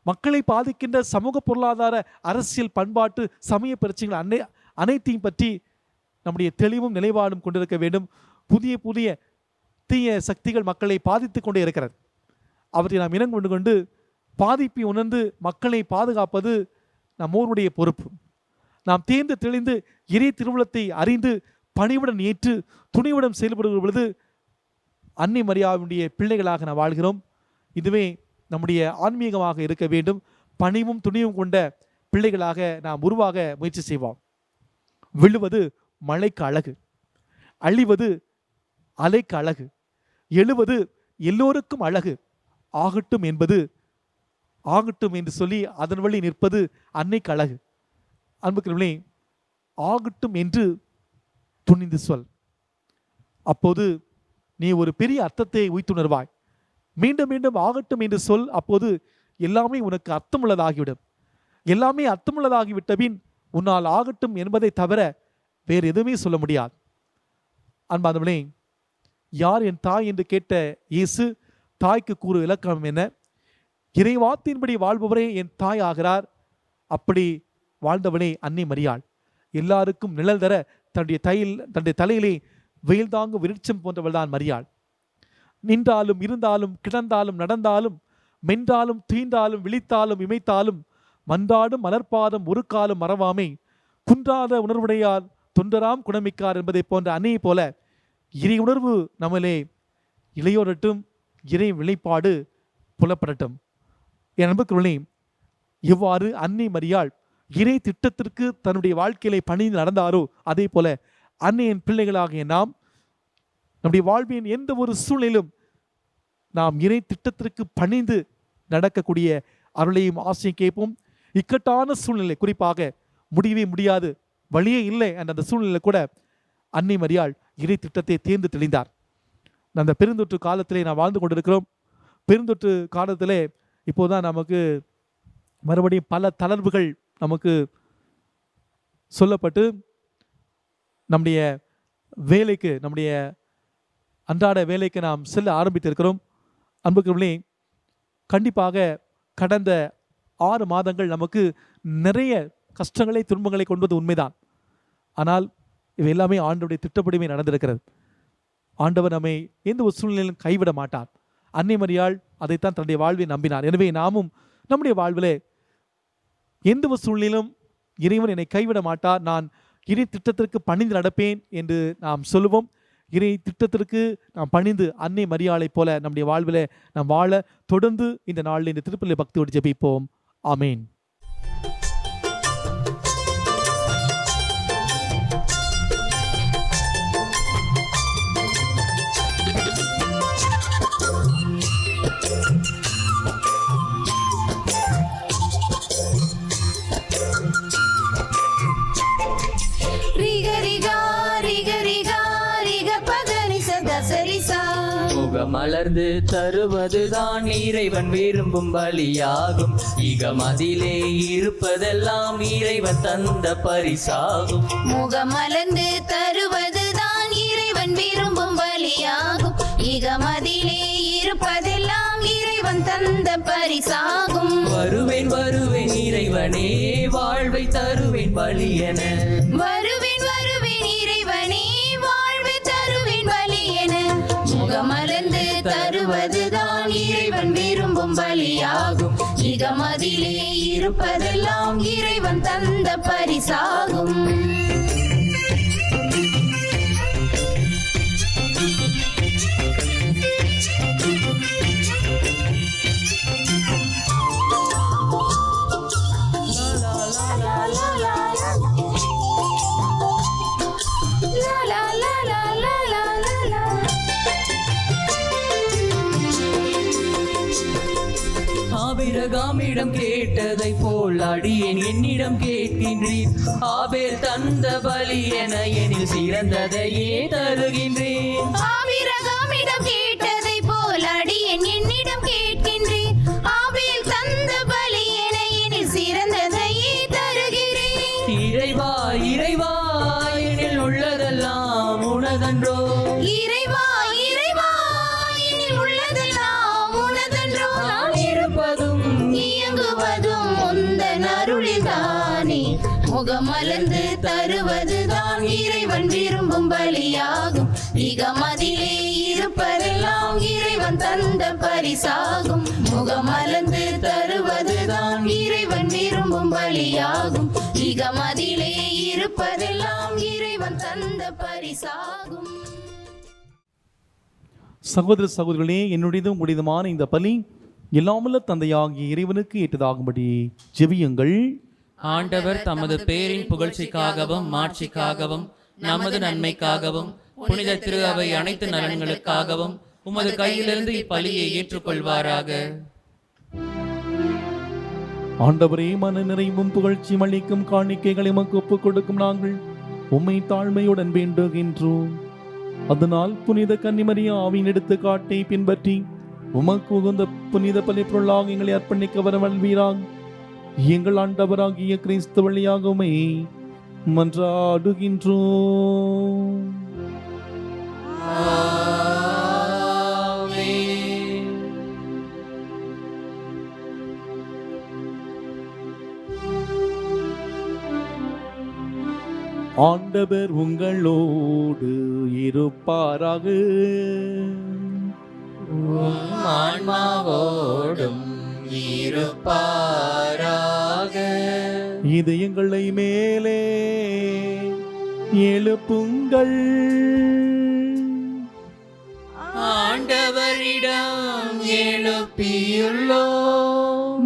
மக்களை பாதிக்கின்ற சமூக பொருளாதார அரசியல் பண்பாட்டு சமய பிரச்சனைகள் அனைத்தையும் பற்றி நம்முடைய தெளிவும் நிலைப்பாடும் கொண்டிருக்க வேண்டும். புதிய புதிய தீய சக்திகள் மக்களை பாதித்து கொண்டே இருக்கிறது. அவற்றை நாம் இனம் கொண்டு கொண்டு பாதிப்பை உணர்ந்து மக்களை பாதுகாப்பது நம்மோருடைய பொறுப்பு. நாம் தேர்ந்து தெளிந்து இறை திருவுளத்தை அறிந்து பணிவுடன் ஏற்று துணிவுடன் செயல்படுகிற பொழுது அன்னை மரியாவுடைய பிள்ளைகளாக நாம் வாழ்கிறோம். இதுவே நம்முடைய ஆன்மீகமாக இருக்க வேண்டும். பணிவும் துணிவும் கொண்ட பிள்ளைகளாக நாம் உருவாக முயற்சி செய்வோம். விழுவது மழைக்கு அழகு, அழிவது அலைக்கு அழகு, எழுவது எல்லோருக்கும் அழகு, ஆகட்டும் என்பது ஆகட்டும் என்று சொல்லி அதன் வழி நிற்பது அன்னைக்கு அழகு. அன்புக்குரியவர்களே, ஆகட்டும் என்று துணிந்து சொல். அப்போது நீ ஒரு பெரிய அர்த்தத்தை உய்த்துணர்வாய். மீண்டும் மீண்டும் ஆகட்டும் என்று சொல். அப்போது எல்லாமே உனக்கு அர்த்தமுள்ளதாகிவிடும். எல்லாமே அர்த்தமுள்ளதாகிவிட்டபின் உன்னால் ஆகட்டும் என்பதை தவிர வேறு எதுவுமே சொல்ல முடியாது. அன்பானவர்களே, யார் என் தாய் என்று கேட்ட இயேசு தாய்க்கு கூறு இலக்கணம் என்ன? இறைவார்த்தையின்படி வாழ்பவரே என் தாய் ஆகிறார். அப்படி வாழ்ந்தவனே அன்னை மரியாள். எல்லாருக்கும் நிழல் தர தன்னுடைய தலையிலே வெயில் தாங்கு விருட்சம் போன்றவள் தான் மரியாள். நின்றாலும் இருந்தாலும் கிடந்தாலும் நடந்தாலும் மென்றாலும் தீண்டாலும் விழித்தாலும் இமைத்தாலும் மன்றாடும் மலர்பாதம் ஒரு காலம் மறவாமை குன்றாத உணர்வுடையார் தொண்டராம் குணமிக்கார் என்பதை போன்ற அன்னையை போல இறை உணர்வு நம்மளே இளையோரட்டும், இறை விளைப்பாடு புலப்படட்டும். என் அன்புக்குள்ளே, எவ்வாறு அன்னை மரியாள் இறை திட்டத்திற்கு தன்னுடைய வாழ்க்கையிலே பணிந்து நடந்தாரோ அதே போல அன்னையின் பிள்ளைகளாகிய நாம் நம்முடைய வாழ்வின் எந்த ஒரு சூழ்நிலும் நாம் இறை திட்டத்திற்கு பணிந்து நடக்கக்கூடிய அருளையும் ஆசையும் கேட்போம். இக்கட்டான சூழ்நிலை, குறிப்பாக முடியவே முடியாது, வழியே இல்லை என்ற அந்த சூழ்நிலை கூட அன்னை மரியாள் இறை திட்டத்தை தேர்ந்து தெளிந்தார். அந்த பெருந்தொற்று காலத்திலே நாம் வாழ்ந்து கொண்டிருக்கிறோம். பெருந்தொற்று காலத்திலே இப்போதான் நமக்கு மறுபடியும் பல தளர்வுகள் நமக்கு சொல்லப்பட்டு நம்முடைய வேலைக்கு, நம்முடைய அன்றாட வேலைக்கு நாம் செல்ல ஆரம்பித்திருக்கிறோம். அன்புக்குரியவர்களே, கண்டிப்பாக கடந்த 6 மாதங்கள் நமக்கு நிறைய கஷ்டங்களை, துன்பங்களை கொண்டது உண்மைதான். ஆனால் இவை எல்லாமே ஆண்டவருடைய திட்டப்படியுமே நடந்திருக்கிறது. ஆண்டவர் நம்மை எந்த ஒரு சூழ்நிலையிலும் கைவிட மாட்டார். அன்னை மரியாள் அதைத்தான் தன்னுடைய வாழ்வை நம்பினார். எனவே நாமும் நம்முடைய வாழ்விலே எந்த ஒரு சூழ்நிலையிலும் இறைவன் என்னை கைவிட மாட்டார், நான் இறை திட்டத்திற்கு பணிந்து நடப்பேன் என்று நாம் சொல்லுவோம். இறை திட்டத்திற்கு நாம் பணிந்து அன்னை மரியாளை போல நம்முடைய வாழ்விலே நாம் வாழ தொடர்ந்து இந்த நாளில் இந்த திருப்பலி பக்தியோடு ஜெபிப்போம். ஆமேன். மலர்ந்து தருவதுதான் இறைவன் விரும்பும் பலியாகும். இகமதிலே இருப்பதெல்லாம் இறைவன் தந்த பரிசாகும். முகமலர்ந்து தருவதுதான் இறைவன் விரும்பும் பலியாகும். இகமதிலே இருப்பதெல்லாம் இறைவன் தந்த பரிசாகும். வருவேன் வருவேன் இறைவனே, வாழ்வை தருவேன் பலி என. வருவேன் வருவேன் இறைவனே, வாழ்வை தருவேன் பலி என. முகமலர்ந்து தருவதுதான் இறைவன் விரும்பும் பலியாகும். இகமதிலே இருப்பதெல்லாம் இறைவன் தந்த பரிசாகும். ஆபிரகாமிடம் கேட்டதை போல் அடியேன் என்னிடம் கேட்கின்றீர். ஆபேல் தந்த பலி என எனில் சிறந்ததையே தருகின்றேன். ஆபிரகாமிடம் கேட்டதை போல் அடியேன் என்னிடம் கேட்கின்றேன். ஆபேல் தந்த பலி என எனில் சிறந்ததையே தருகிறேன். இறைவா இறைவா எனில் உள்ளதெல்லாம் உனதன்றோ. இறைவா இறைவா எனில் உள்ளதெல்லாம் உனதன்றோ. நான் இருப்பதும் இயங்குவதும் உந்தன் அருளில்தானே. முகமலர்ந்து தருவதுதான் இறைவன் விரும்பும் பலியாகும். இகமதிலே இருப்பதெல்லாம் இறைவன் தந்த பரிசாகும். முகமலர்ந்து தருவதுதான் இறைவன் விரும்பும் பலியாகும். இகமதிலே இருப்பதெல்லாம் இறைவன் தந்த பரிசாகும். சகோதர சகோதரிகளே, என்னுடையதும் உங்களுடையதுமான இந்த பலி எல்லாமல்ல தந்தையாகிய இறைவனுக்கு ஏற்றதாகும்படி ஜெபியுங்கள். ஆண்டவர் தமது பேரின் புகழ்ச்சிக்காகவும் மாட்சிக்காகவும் நமது நன்மைக்காகவும் புனித திரு அவை அனைத்து நலன்களுக்காகவும் உமது கையிலிருந்து இப்பலியை ஏற்றுக்கொள்வாராக. ஆண்டவரே, மன நிறைவும் புகழ்ச்சி அளிக்கும் காணிக்கைகளை உமக்கு ஒப்புக் கொடுக்கும் நாங்கள் உம்மை தாழ்மையுடன் வேண்டுகின்றோம். அதனால் புனித கன்னிமரியாவின் எடுத்துக்காட்டை பின்பற்றி உமக்கு உகந்த புனித பலிப்பொருளாக எங்களை அர்ப்பணிக்க வரவல்வீராக. எங்கள் ஆண்டவராகிய கிறிஸ்து வழியாக உம்மை மன்றாடுகின்றோம். ஆண்டவர் உங்களோடு இருப்பாராக. ஆன்மாவோடும் இருப்பாராக. இதயங்களை மேலே எழுப்புங்கள். ஆண்டவரிடம் எழுப்பியுள்ளோம்.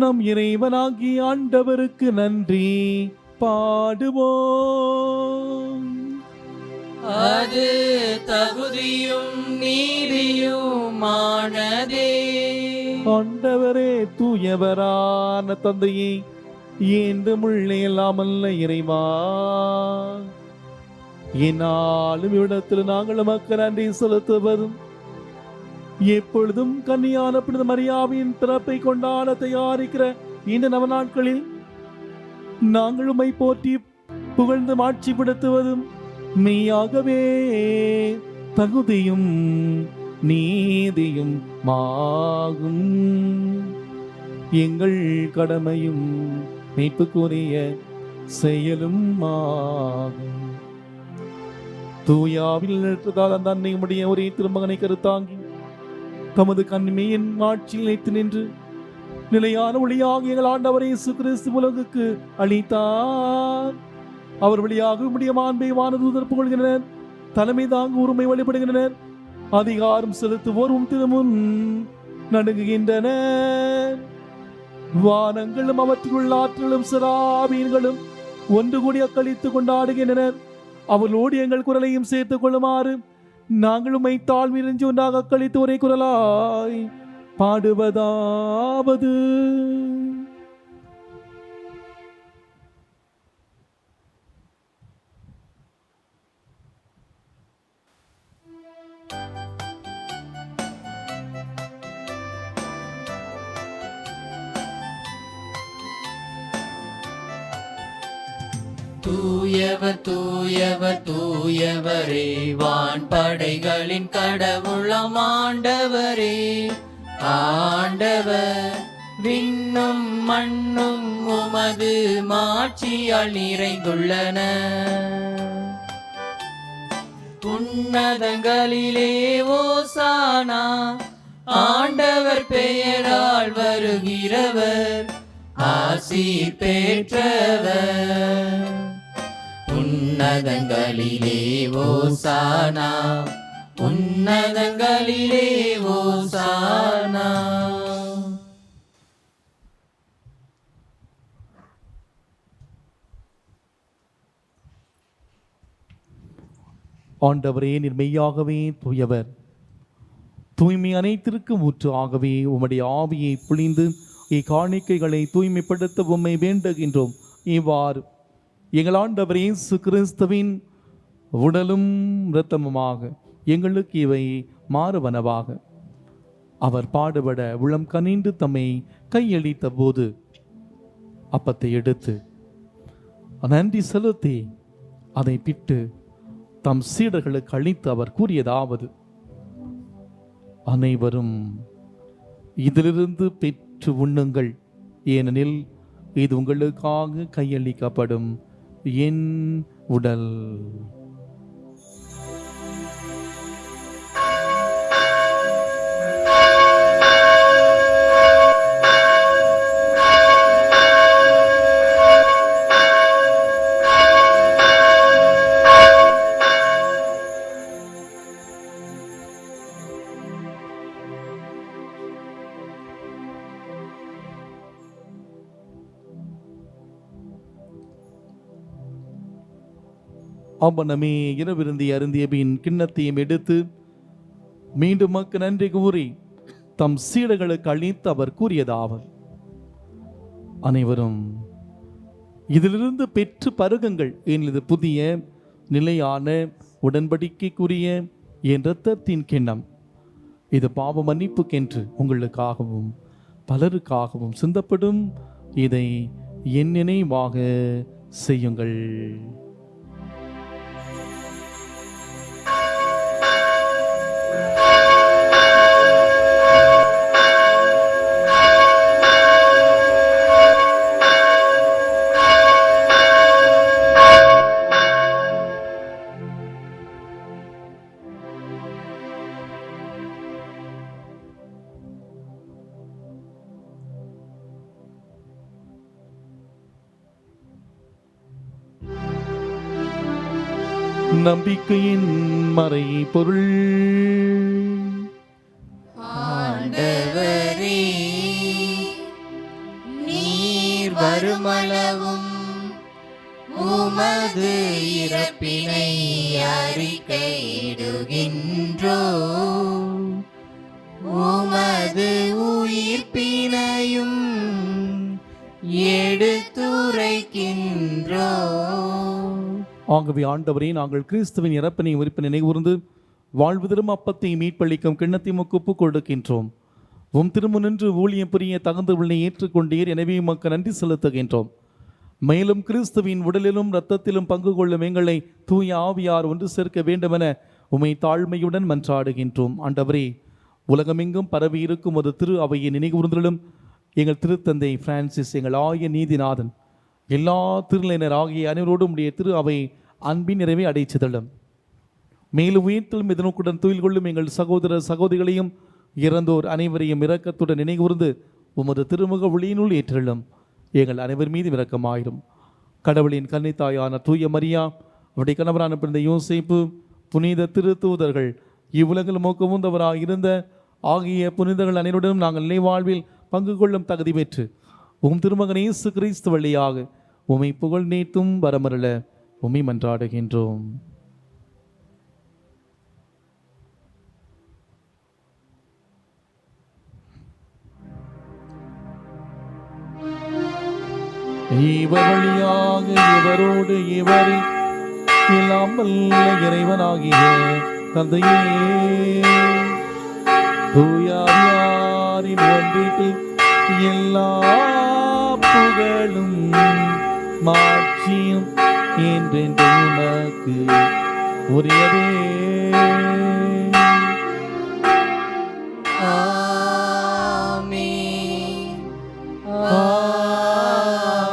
நம் இறைவனாகி ஆண்டவருக்கு நன்றி பாடுவோம். அது தகுதியும் நீதியுமானதே. ஆண்டவரே, தூயவரான தந்தையே, என்றும் உள்ளே இல்லாமல்ல இறைவா, என்னாலும் இவ்விடத்தில் நாங்கள் உமக்கு நன்றி செலுத்துவதும் எப்பொழுதும் கன்னியான புனித மரியாவின் பிறப்பை கொண்டாட தயாரிக்கிற இந்த நவநாட்களில் நாங்கள் உம்மை போற்றி புகழ்ந்து மாட்சிப்படுத்துவதும் மெய்யாகவே தகுதியும் நீதியும் ஆகும். எங்கள் கடமையும் மீட்புக்குரிய செயலும் ஆகும். தூயாவில் நிறுத்ததால் அந்த அன்னையுடைய ஒரே திருமகனை கருத்தாங்கி தமது கண்மையின் ஆட்சியில் நிலைத்து நின்று நிலையான ஒளியாக எங்கள் ஆண்டவர் இயேசு கிறிஸ்து உலகுக்கு அளித்தார். அவர் வழியாக உம்முடைய மாண்பை வானதூதர் புகழ்கின்றனர். தலைமை தாங்க உரிமை வழிபடுகின்றனர். அதிகாரம் செலுத்துவோர் திருமுன் நடுங்குகின்றனர். வானங்களும் அவற்றுள்ள ஆற்றலும் சிராபீன்களும் ஒன்று கூடி அக்களித்துக் கொண்டாடுகின்றனர். அவளோடு எங்கள் குரலையும் சேர்த்துக் கொள்ளுமாறு நாங்கள் உம்மை தாழ்விரிஞ்சு ஒன்றாக அக்களித்து ஒரே குரலாய் பாடுவதாவது: தூயவர் தூயவர் தூயவரே, வான்படைகளின் கடவுளம் ஆண்டவரே. ஆண்டவர் விண்ணும் மண்ணும் உமது மாட்சியால் நிறைந்துள்ளன. உன்னதங்களிலே ஓசானா, ஆண்டவர் பெயரால் வருகிறவர் ஆசீர் பெற்றவர். உன்னதங்களிலே ஓசானா, உன்னதங்களிலே ஓசானா. ஆண்டவரே, நீர் மெய்யாகவே தூயவர். தூய்மை அனைத்திற்கும் ஊற்று. ஆகவே உம்முடைய ஆவியை பொழிந்து இக்காணிக்கைகளை தூய்மைப்படுத்த உம்மை வேண்டுகின்றோம். இவ்வாறு எங்கள் ஆண்டவர் இயேசு கிறிஸ்துவின் உடலும் இரத்தமுமாக எங்களுக்கு இவை மாறுவனவாக. அவர் பாடுபட உளம் கனிந்து தம்மை கையளித்த போது அப்பத்தை எடுத்து நன்றி செலுத்தி அதை பிட்டு தம் சீடர்களுக்கு அளித்து அவர் கூறியதாவது: அனைவரும் இதிலிருந்து பெற்று உண்ணுங்கள், ஏனெனில் இது உங்களுக்காக கையளிக்கப்படும் என் உடல். அவ்வனமே இரவிருந்தி அருந்திய பின் கிண்ணத்தையும் எடுத்து மீண்டும் மக்கு நன்றி கூறி தம் சீடர்களுக்கு அளித்து அவர் கூறியதாவது: அனைவரும் இதிலிருந்து பெற்று பருகுங்கள், ஏன் இது புதிய நிலையான உடன்படிக்கைக்குரிய என் இரத்தத்தின் கிண்ணம். இது பாவ மன்னிப்புக்கென்று உங்களுக்காகவும் பலருக்காகவும் சிந்தப்படும். இதை என் நினைவாக செய்யுங்கள். நம்பிக்கையின் மறை பொருள். ஆண்டவரே, நீர் வருமளவும் உமது இறப்பினை அறிக்கையிடுகின்றோ, உமது உயிர்ப்பினையும் எடுத்துரைக்கின்றோ. ஆகவே ஆண்டவரே, நாங்கள் கிறிஸ்துவின் இறப்பினை உயிர்ப்பினை நினைவுகூர்ந்து வாழ்வு தரும் அப்பத்தை மீட்பளிக்கும் கிண்ணத்தை உமக்கு ஒப்புக் கொடுக்கின்றோம். உம் திருமுனின்று ஊழியம் புரிய தகுந்தவர்களை ஏற்றுக்கொண்டீர், எனவே உமக்கு நன்றி செலுத்துகின்றோம். மேலும் கிறிஸ்துவின் உடலிலும் இரத்தத்திலும் பங்கு கொள்ளும் எங்களை தூய ஆவியார் ஒன்று சேர்க்க வேண்டுமென உமை தாழ்மையுடன் மன்றாடுகின்றோம். ஆண்டவரே, உலகமெங்கும் பரவி இருக்கும் ஒரு திரு அவையை நினைவுகூர்ந்திலும் எங்கள் திருத்தந்தை பிரான்சிஸ், எங்கள் ஆய நீதிநாதன், எல்லா திருநிலையினர் ஆகிய அனைவரோடும் உடைய திரு அவை அன்பின் நிறைவை அடைச்சதலும். மேலும் உயிர்த்தலும் எதிர்நோக்குடன் துயில் கொள்ளும் எங்கள் சகோதர சகோதரிகளையும் இறந்தோர் அனைவரையும் இரக்கத்துடன் நினைவுகூர்ந்து உமது திருமுக ஒளியினுள் ஏற்றலும். எங்கள் அனைவர் மீது இரக்கமாயிரும். கடவுளின் கன்னித்தாயான தூய மரியா, அவருடைய கணவரான பிறந்த யோசேப்பு, புனித திருத்தூதர்கள், இவ்வுலகில் மோக்கமுந்தவராக இருந்த ஆகிய புனிதர்கள் அனைவருடன் நாங்கள் நிலைவாழ்வில் பங்கு கொள்ளும் தகுதி பெற்று உம் திருமகன் இயேசு கிறிஸ்து வழியாக உம்மை புகழ் நீத்தும் வரமருள உம்மை மன்றாடுகின்றோம். இவர் வழியாக இவரோடு இவரை எல்லாம் வல்ல இறைவனாகிய தந்தையே, தூயாரின் ஒன்றில் எல்லா புகழும் மாட்சியும் என்றென்று உமக்கு உரியதே. ஆமென்.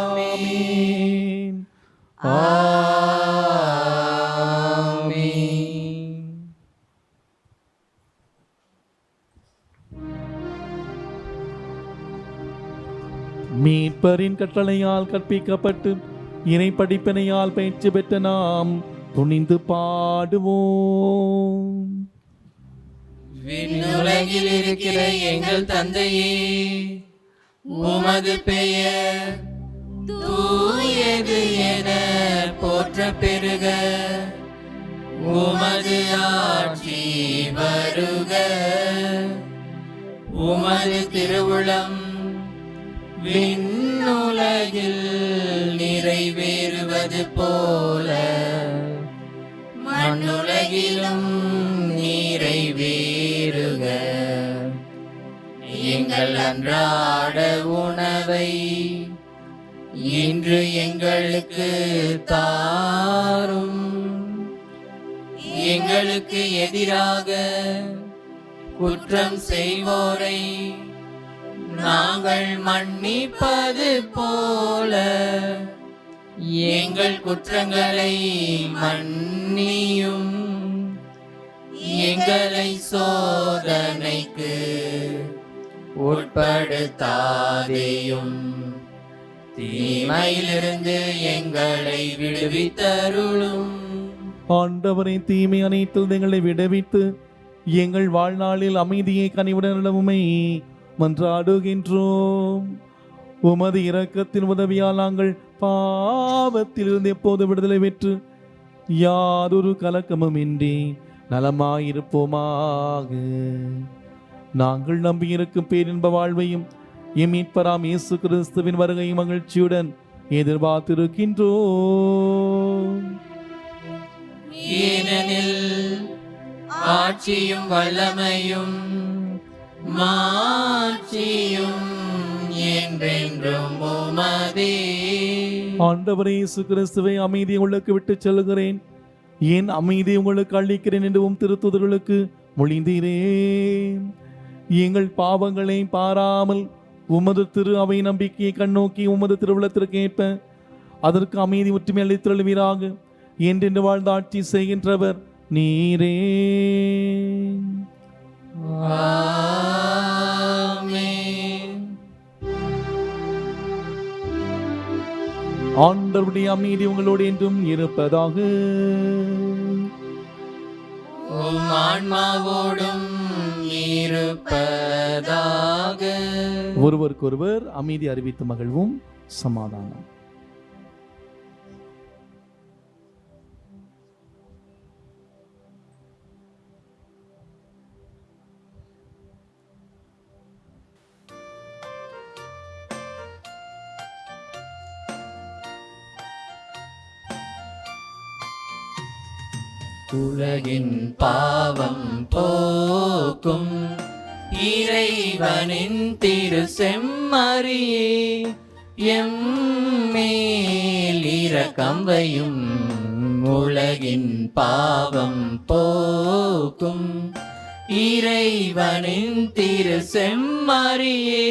ஆமென். ஆமென். மீட்பரின் கட்டளையால் கற்பிக்கப்பட்டு இறை படிப்பினையால் பயிற்சி பெற்ற நாம் துணிந்து பாடுவோம். விண்ணுலகில் இருக்கிற எங்கள் தந்தையே, உமது பெயர் தூயது என போற்ற பெருக, உமது ஆட்சி வருக, உமது திருவுளம் விண்ணுலகில் நிறைவேறுவது போல மண்ணுலகிலும் நிறைவேறுக. எங்கள் அன்றாட உணவை இன்று எங்களுக்கு தாரும். எங்களுக்கு எதிராக குற்றம் செய்வோரை நாங்கள் மன்னிப்பது போல எங்கள் குற்றங்களை மன்னியும். எங்களை சோதனைக்கு உட்படுத்தாதேயும், தீமையிலிருந்து எங்களை விடுவித்தருளும். ஆண்டவரை, தீமை அனைத்தில் எங்களை விடுவித்து எங்கள் வாழ்நாளில் அமைதியை கனிவுடன் உம்மை மன்றாடுகின்றோம். உமது இரக்கத்தின் உதவியால் நாங்கள் பாவத்திலிருந்து எப்போது விடுதலை பெற்று யாதொரு கலக்கமும் இன்றி நலமாயிருப்போமாக. நாங்கள் நம்பியிருக்கும் பேரின்ப வாழ்வையும் எம் மீட்பராம் இயேசு கிறிஸ்துவின் வருகை மகிழ்ச்சியுடன் எதிர்பார்த்திருக்கின்றோம். ஏனெனில் ஆட்சியும் வல்லமையும் மாட்சியும் என்றென்றும் உமதே. ஆண்டவரே இயேசு கிறிஸ்துவை அமைதியை உங்களுக்கு விட்டு செல்கிறேன், என் அமைதியை உங்களுக்கு அளிக்கிறேன் என்றும் திருத்தூதர்களுக்கு மொழிந்தீரே. எங்கள் பாவங்களை பாராமல் உமது திரு அவை நம்பிக்கையை கண்ணோக்கி உமது திருவுளத்திற்கு ஏற்ப அதற்கு அமைதி ஒற்றுமை அளித்தருள்வீராக. என்றென்று வாழ்ந்து ஆட்சி செய்கின்றவர் நீரே. ஆமென். ஆண்டவருடைய அமைதி உங்களோடு என்றும் இருப்பதாக. உம் ஆன்மாவோடும் இருப்பதாக. ஒருவருக்கொருவர் அமைதி அறிவித்து மகிழ்வும். சமாதானம். உலகின் பாவம் போக்கும் இறைவனின் திரு செம்மறியே, எம்மேல் இரக்கம் வையும். உலகின் பாவம் போக்கும் இறைவனின் திரு செம்மறியே,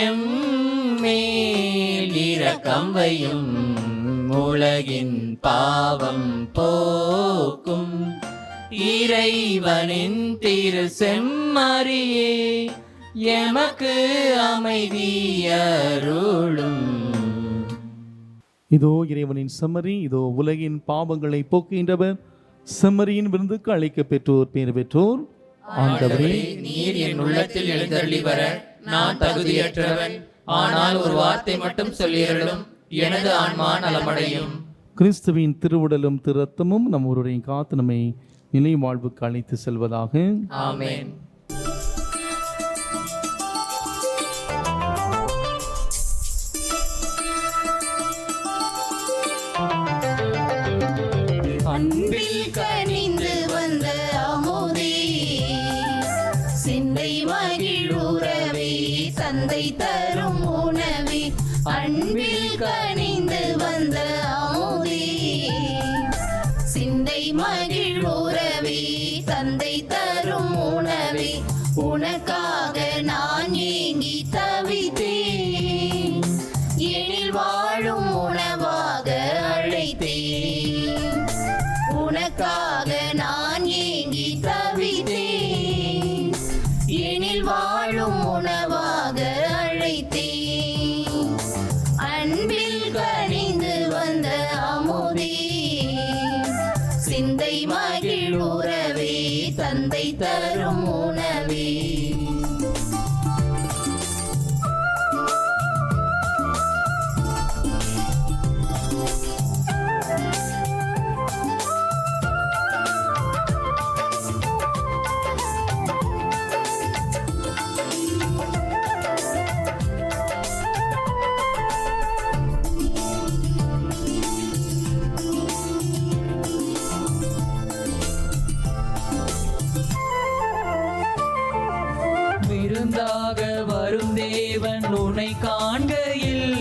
எம்மேல் இரக்கம் வையும். உலகின் பாவம் போக்கும் இறைவனின் திரு செம்மறியே, எமக்கு அமைதி அருளும். இதோ இறைவனின் செம்மறி, இதோ உலகின் பாவங்களை போக்குகின்றவர். செம்மறியின் விருந்துக்கு அழைக்க பெற்றோர் பேர் பெற்றோர். ஆண்டவரே, நீர் என் உள்ளத்தில் எழுந்தருளி வர நான் தகுதியற்றவன். ஆனால் ஒரு வார்த்தை மட்டும் சொல்லியருளும், எனது ஆன்மா நலமடையும். கிறிஸ்துவின் திருவுடலும் திருரத்தமும் நம் ஒருவரையும் காத்து நம்மை நிலை வாழ்வுக்கு அழைத்து செல்வதாக. ஆமென். அன்பில் கனிந்து வந்த அமுதே, சிந்தை மகிழுறவே தந்தை தரும் உணவே. அன்பில் கனிந்து வந்த அமுதே, சிந்தை மகிழுறவே தந்தை தரும் உணவே. உனக்காக நான் ஏங்கி தவித்தேன், எனில் வாழும் உணவாக அழைத்தேன். உனக்காக நான் ஏங்கி தவித்தேன், எனில் வாழும் உணவாக அழைத்தேன். அன்பில் கனிந்து வந்த அமுதே, சிந்தை மகிழுறவே தந்தை தரும் உணவே. விருந்தாக வரும் தேவன் உன்னை காண்கையில்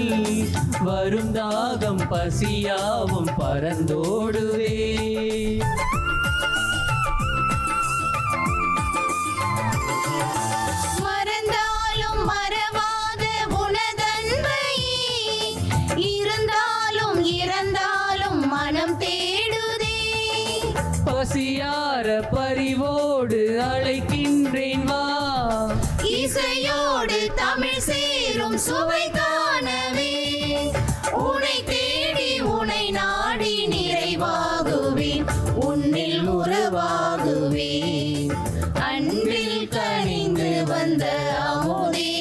வரும் தாகம் பசியாவும் பறந்தோடுவே. மறந்தாலும் மறவாத உனதன்பையே, இருந்தாலும் இறந்தாலும் மனம் தேடுதே. பசியார பரிவோடு அழைக்கின்றேன் வா, இசையோடு தமிழ் சேரும் சுவை காணவே. உன்னை தேடி உன்னை நாடி நிறைவாகுவேன், உன்னில் உறவாகுவேன். அன்பில் கனிந்து வந்த அமுதே,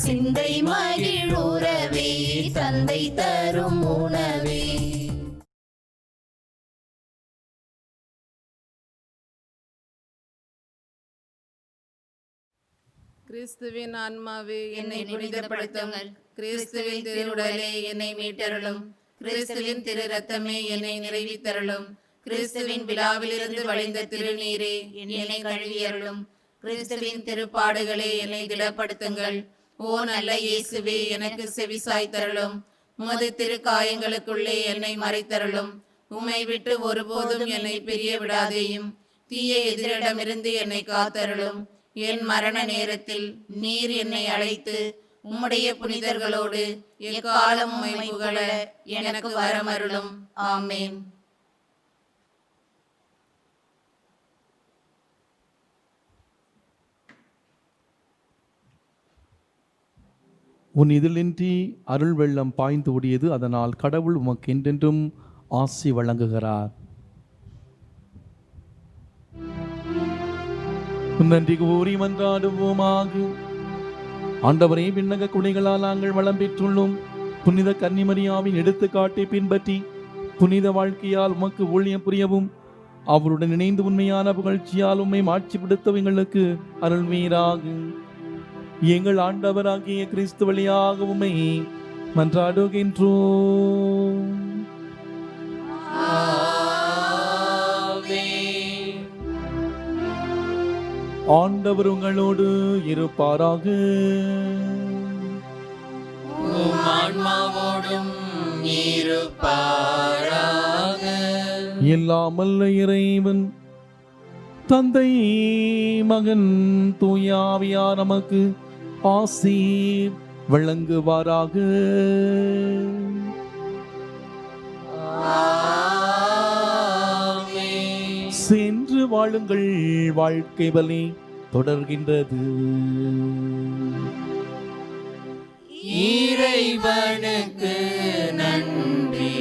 சிந்தை மகிழுறவே தந்தை தரும் உணவே. கிறிஸ்துவின் ஆன்மாவே என்னை புனிதப்படுத்துங்கள். கிறிஸ்துவின் திருவுடலே என்னை மீட்டருளும். கிறிஸ்துவின் திரு ரத்தமே என்னை நிறைவித்தருளும். கிறிஸ்துவின் விழாவிலிருந்து வழிந்த திருநீரே என்னை கழுவியருளும். கிறிஸ்துவின் திருப்பாடுகளே என்னை திடப்படுத்துங்கள். ஓ நல்ல இயேசுவே, எனக்கு செவிசாய்த்தருளும். உமது திருக்காயங்களுக்குள்ளே என்னை மறைத்தருளும். உம்மை விட்டு ஒருபோதும் என்னை பிரிய விடாதேயும். தீய எதிரிடமிருந்து என்னை காத்தருளும். என் மரண நேரத்தில் நீர் என்னை அழைத்து உம்முடைய புனிதர்களோடு எக்காலம் உம்மை புகழ எனக்கு வரமருளும். ஆமேன். உன் இதழின்றி அருள் வெள்ளம் பாய்ந்து ஓடியது, அதனால் கடவுள் உமக்கு என்றென்றும் ஆசி வழங்குகிறார். நன்றி கூறி மன்றாடுவோமாக. ஆண்டவரே, விண்ணக குணைகளால் நாங்கள் வளம் பெற்றுள்ளோம். புனித கன்னிமரியாவின் எடுத்துக்காட்டை பின்பற்றி புனித வாழ்க்கையால் உமக்கு ஊழியம் புரியவும் அவருடன் இணைந்து உண்மையான புகழ்ச்சியால் உம்மை மாட்சிப்படுத்த எங்களுக்கு அருள்வீராக. எங்கள் ஆண்டவராகிய கிறிஸ்து வழியாக உம்மை மன்றாடுகின்றோம். ஆண்டவர் உங்களோடு இருப்பாராக. உம் ஆன்மாவோடும் இருப்பாராக. எல்லாம் வல்ல இறைவன் தந்தை, மகன், தூய ஆவியார் நமக்கு ஆசீர் வழங்குவாராக. சென்று வாழுங்கள், வாழ்க்கை வலி தொடர்கின்றது. இறைவனுக்கு நன்றி.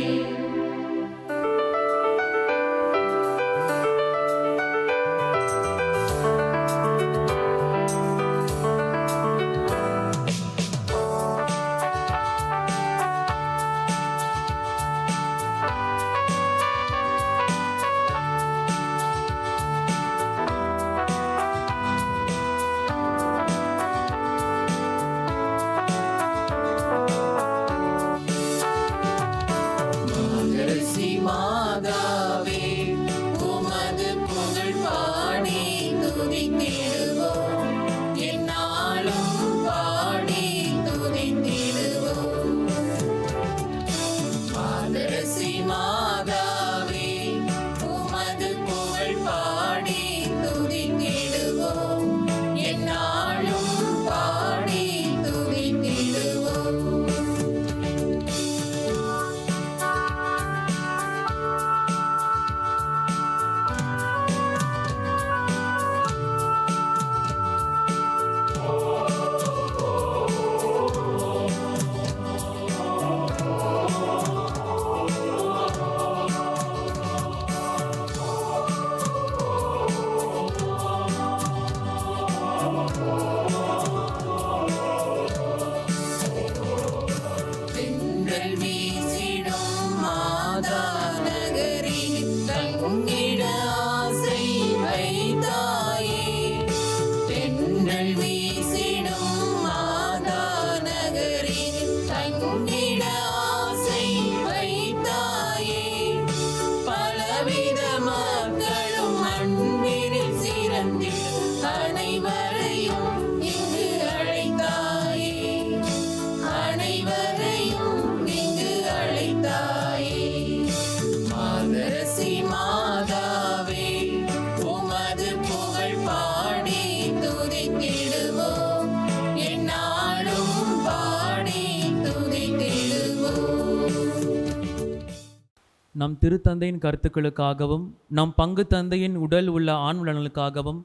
நம் திருத்தந்தையின் கருத்துக்களுக்காகவும், நம் பங்கு தந்தையின் உடல் உள்ள ஆண் நலனுக்காகவும்,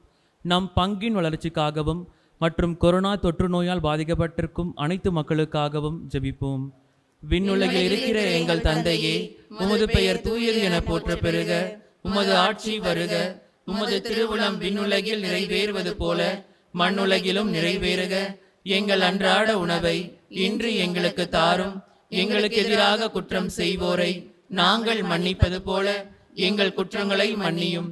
நம் பங்கின் வளர்ச்சிக்காகவும் மற்றும் கொரோனா தொற்று நோயால் பாதிக்கப்பட்டிருக்கும் அனைத்து மக்களுக்காகவும் ஜெபிப்போம். விண்ணுலகில் இருக்கிற எங்கள் தந்தையே, உமது பெயர் தூயது என போற்ற பெறுக. உமது ஆட்சி வருக. உமது திருவுளம் விண்ணுலகில் நிறைவேறுவது போல மண்ணுலகிலும் நிறைவேறுக. எங்கள் அன்றாட உணவை இன்று எங்களுக்கு தாரும். எங்களுக்கு எதிராக குற்றம் செய்வோரை நாங்கள் மன்னிப்பது போல எங்கள் குற்றங்களை மன்னியும்.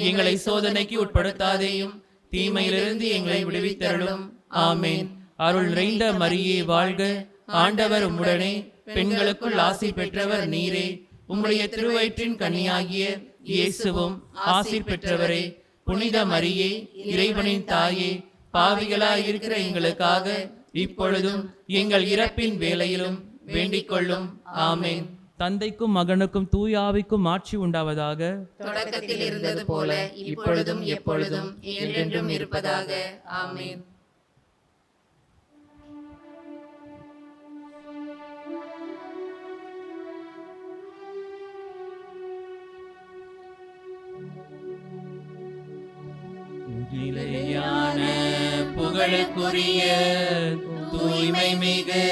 எங்களை சோதனைக்கு உட்படுத்தாதேயும், தீமையிலிருந்து எங்களை விடுவித்தருளும். ஆமென். அருள் நிறைந்த மரியே வாழ்க, ஆண்டவர் உம்முடனே, பெண்களுக்குள் ஆசி பெற்றவர் நீரே. உம்முடைய திருவயிற்றின் கனியாகிய இயேசுவும் ஆசி பெற்றவரே. புனித மரியே, இறைவனின் தாயே, பாவிகளாய் இருக்கிற எங்களுக்காக இப்பொழுதும் எங்கள் இறப்பின் வேளையிலும் வேண்டிக் கொள்ளும். ஆமென். தந்தைக்கும் மகனுக்கும் தூய ஆவிக்கும் ஆட்சி உண்டாவதாக. தொடக்கத்தில் இருந்தது போல இப்பொழுதும் எப்பொழுதும் என்றென்றும் இருப்பதாக. ஆமென். நிலையான புகழுக்குரிய தூய்மை மிகு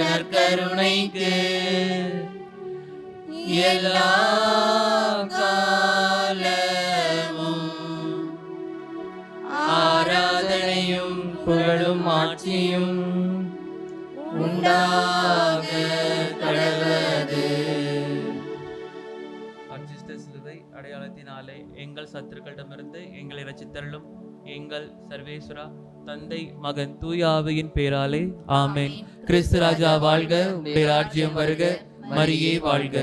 நற்கருணைக்கு எல்லா காலமும் ஆராதனையும் புகழும் ஆட்சியும் உண்டாக கடவது. அர்ச்சிஷ்ட சிலுவை அடையாளத்தினாலே எங்கள் சத்துருக்களிடமிருந்து எங்களை ரட்சித்தருளும். எங்கள் சர்வேஸ்வரா, தந்தை மகன் தூய ஆவியின் பேராலே ஆமென். கிறிஸ்து ராஜா வாழ்க, உம்முடைய ராஜ்யம் வருக, மரியே வாழ்க.